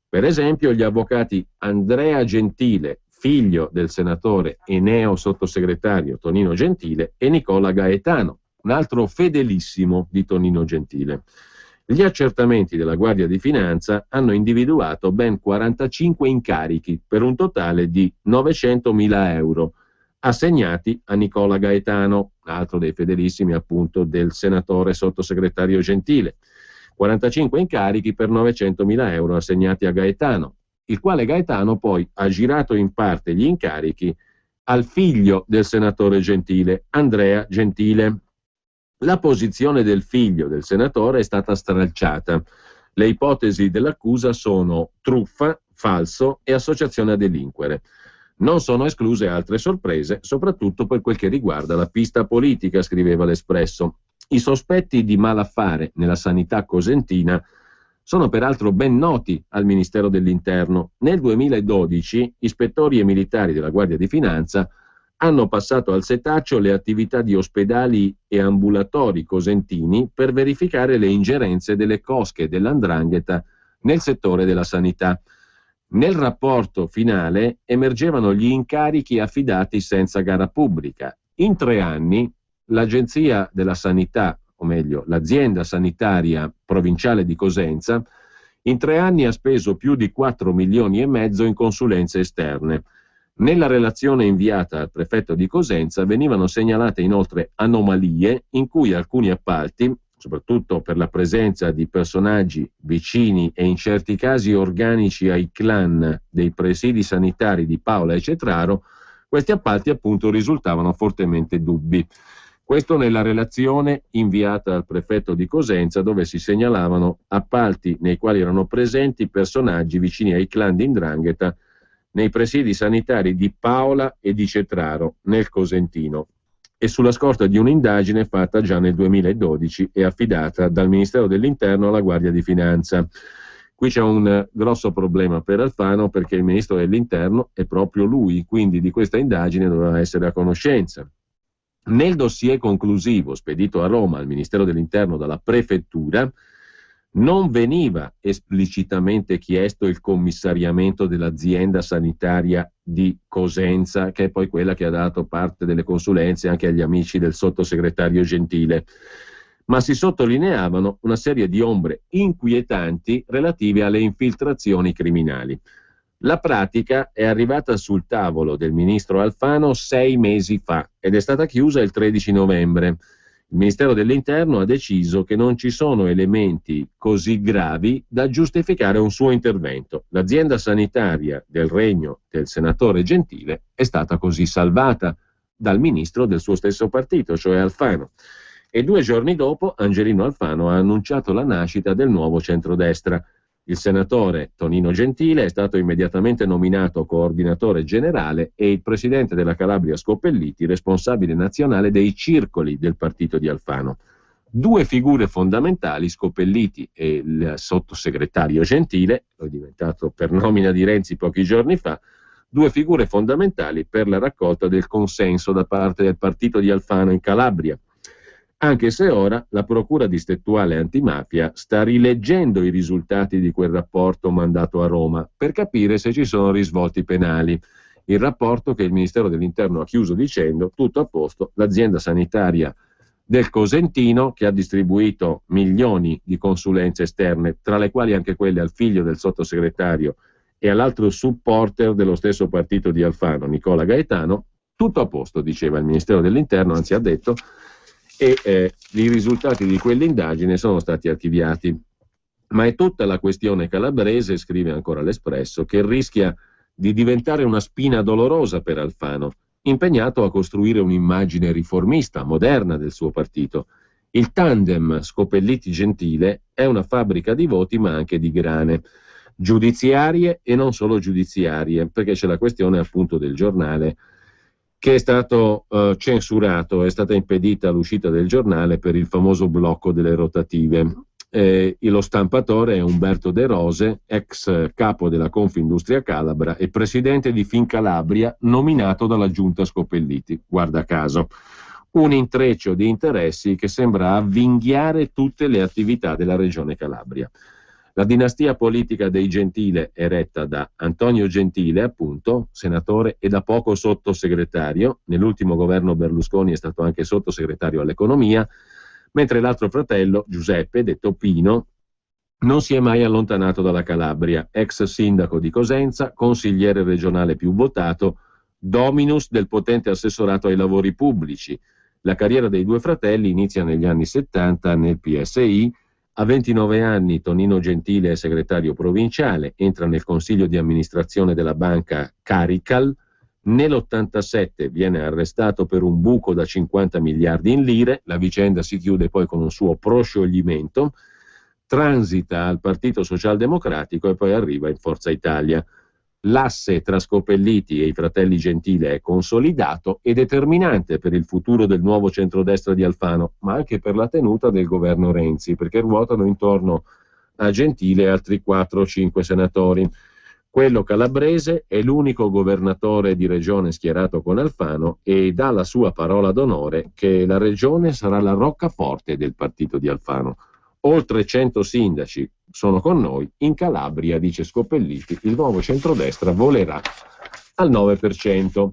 Per esempio gli avvocati Andrea Gentile, figlio del senatore e neo sottosegretario Tonino Gentile, e Nicola Gaetano, un altro fedelissimo di Tonino Gentile. Gli accertamenti della Guardia di Finanza hanno individuato ben 45 incarichi per un totale di 900.000 euro, assegnati a Nicola Gaetano, altro dei fedelissimi appunto del senatore sottosegretario Gentile. 45 incarichi per 900.000 euro assegnati a Gaetano, il quale Gaetano poi ha girato in parte gli incarichi al figlio del senatore Gentile, Andrea Gentile. La posizione del figlio del senatore è stata stralciata. Le ipotesi dell'accusa sono truffa, falso e associazione a delinquere. Non sono escluse altre sorprese, soprattutto per quel che riguarda la pista politica, scriveva l'Espresso. I sospetti di malaffare nella sanità cosentina sono peraltro ben noti al Ministero dell'Interno. Nel 2012 ispettori e militari della Guardia di Finanza hanno passato al setaccio le attività di ospedali e ambulatori cosentini per verificare le ingerenze delle cosche dell''ndrangheta nel settore della sanità. Nel rapporto finale emergevano gli incarichi affidati senza gara pubblica. In 3 anni l'Agenzia della Sanità, o meglio l'azienda sanitaria provinciale di Cosenza, in 3 anni ha speso più di 4,5 milioni in consulenze esterne. Nella relazione inviata al prefetto di Cosenza venivano segnalate inoltre anomalie in cui alcuni appalti, soprattutto per la presenza di personaggi vicini e in certi casi organici ai clan dei presidi sanitari di Paola e Cetraro, questi appalti appunto risultavano fortemente dubbi. Questo nella relazione inviata al prefetto di Cosenza, dove si segnalavano appalti nei quali erano presenti personaggi vicini ai clan di 'ndrangheta nei presidi sanitari di Paola e di Cetraro, nel Cosentino, e sulla scorta di un'indagine fatta già nel 2012 e affidata dal Ministero dell'Interno alla Guardia di Finanza. Qui c'è un grosso problema per Alfano, perché il Ministro dell'Interno è proprio lui, quindi di questa indagine doveva essere a conoscenza. Nel dossier conclusivo spedito a Roma al Ministero dell'Interno dalla Prefettura non veniva esplicitamente chiesto il commissariamento dell'azienda sanitaria di Cosenza, che è poi quella che ha dato parte delle consulenze anche agli amici del sottosegretario Gentile, ma si sottolineavano una serie di ombre inquietanti relative alle infiltrazioni criminali. La pratica è arrivata sul tavolo del ministro Alfano 6 mesi fa ed è stata chiusa il 13 novembre. Il Ministero dell'Interno ha deciso che non ci sono elementi così gravi da giustificare un suo intervento. L'azienda sanitaria del regno del senatore Gentile è stata così salvata dal ministro del suo stesso partito, cioè Alfano. E 2 giorni dopo Angelino Alfano ha annunciato la nascita del nuovo centrodestra. Il senatore Tonino Gentile è stato immediatamente nominato coordinatore generale e il presidente della Calabria Scopelliti responsabile nazionale dei circoli del partito di Alfano. 2 figure fondamentali, Scopelliti e il sottosegretario Gentile, lo è diventato per nomina di Renzi pochi giorni fa, 2 figure fondamentali per la raccolta del consenso da parte del partito di Alfano in Calabria. Anche se ora la Procura Distrettuale Antimafia sta rileggendo i risultati di quel rapporto mandato a Roma per capire se ci sono risvolti penali. Il rapporto che il Ministero dell'Interno ha chiuso dicendo tutto a posto, l'azienda sanitaria del Cosentino, che ha distribuito milioni di consulenze esterne, tra le quali anche quelle al figlio del sottosegretario e all'altro supporter dello stesso partito di Alfano, Nicola Gaetano, tutto a posto, diceva il Ministero dell'Interno, anzi ha detto, e i risultati di quell'indagine sono stati archiviati. Ma è tutta la questione calabrese, scrive ancora l'Espresso, che rischia di diventare una spina dolorosa per Alfano, impegnato a costruire un'immagine riformista, moderna del suo partito. Il tandem Scopelliti-Gentile è una fabbrica di voti ma anche di grane, giudiziarie e non solo giudiziarie, perché c'è la questione appunto del giornale che è stato censurato, è stata impedita l'uscita del giornale per il famoso blocco delle rotative. Lo stampatore è Umberto De Rose, ex capo della Confindustria Calabra e presidente di Fincalabria, nominato dalla giunta Scopelliti, guarda caso. Un intreccio di interessi che sembra avvinghiare tutte le attività della regione Calabria. La dinastia politica dei Gentile è retta da Antonio Gentile, appunto, senatore e da poco sottosegretario. Nell'ultimo governo Berlusconi è stato anche sottosegretario all'economia, mentre l'altro fratello, Giuseppe, detto Pino, non si è mai allontanato dalla Calabria, ex sindaco di Cosenza, consigliere regionale più votato, dominus del potente assessorato ai lavori pubblici. La carriera dei due fratelli inizia negli anni 70 nel PSI. A 29 anni Tonino Gentile è segretario provinciale, entra nel consiglio di amministrazione della banca Carical. Nell'87 viene arrestato per un buco da 50 miliardi in lire, la vicenda si chiude poi con un suo proscioglimento, transita al Partito Socialdemocratico e poi arriva in Forza Italia. L'asse tra Scopelliti e i fratelli Gentile è consolidato e determinante per il futuro del nuovo centrodestra di Alfano, ma anche per la tenuta del governo Renzi, perché ruotano intorno a Gentile altri 4 o 5 senatori. Quello calabrese è l'unico governatore di regione schierato con Alfano e dà la sua parola d'onore che la regione sarà la roccaforte del partito di Alfano. Oltre 100 sindaci sono con noi, in Calabria, dice Scopelliti, il nuovo centrodestra volerà al 9%.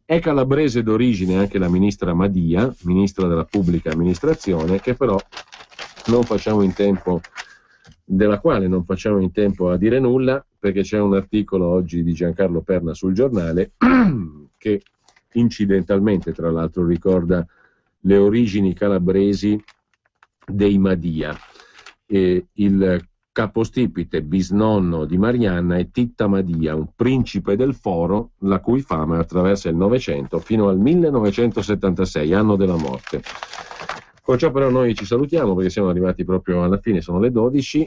È calabrese d'origine anche la ministra Madia, ministra della pubblica amministrazione, che però della quale non facciamo in tempo a dire nulla, perché c'è un articolo oggi di Giancarlo Perna sul Giornale che incidentalmente, tra l'altro, ricorda le origini calabresi dei Madia. Il capostipite bisnonno di Marianna è Titta Madia, un principe del Foro, la cui fama attraversa il Novecento fino al 1976, anno della morte. Con ciò però noi ci salutiamo perché siamo arrivati proprio alla fine, sono le 12.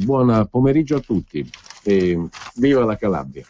Buon pomeriggio a tutti e viva la Calabria.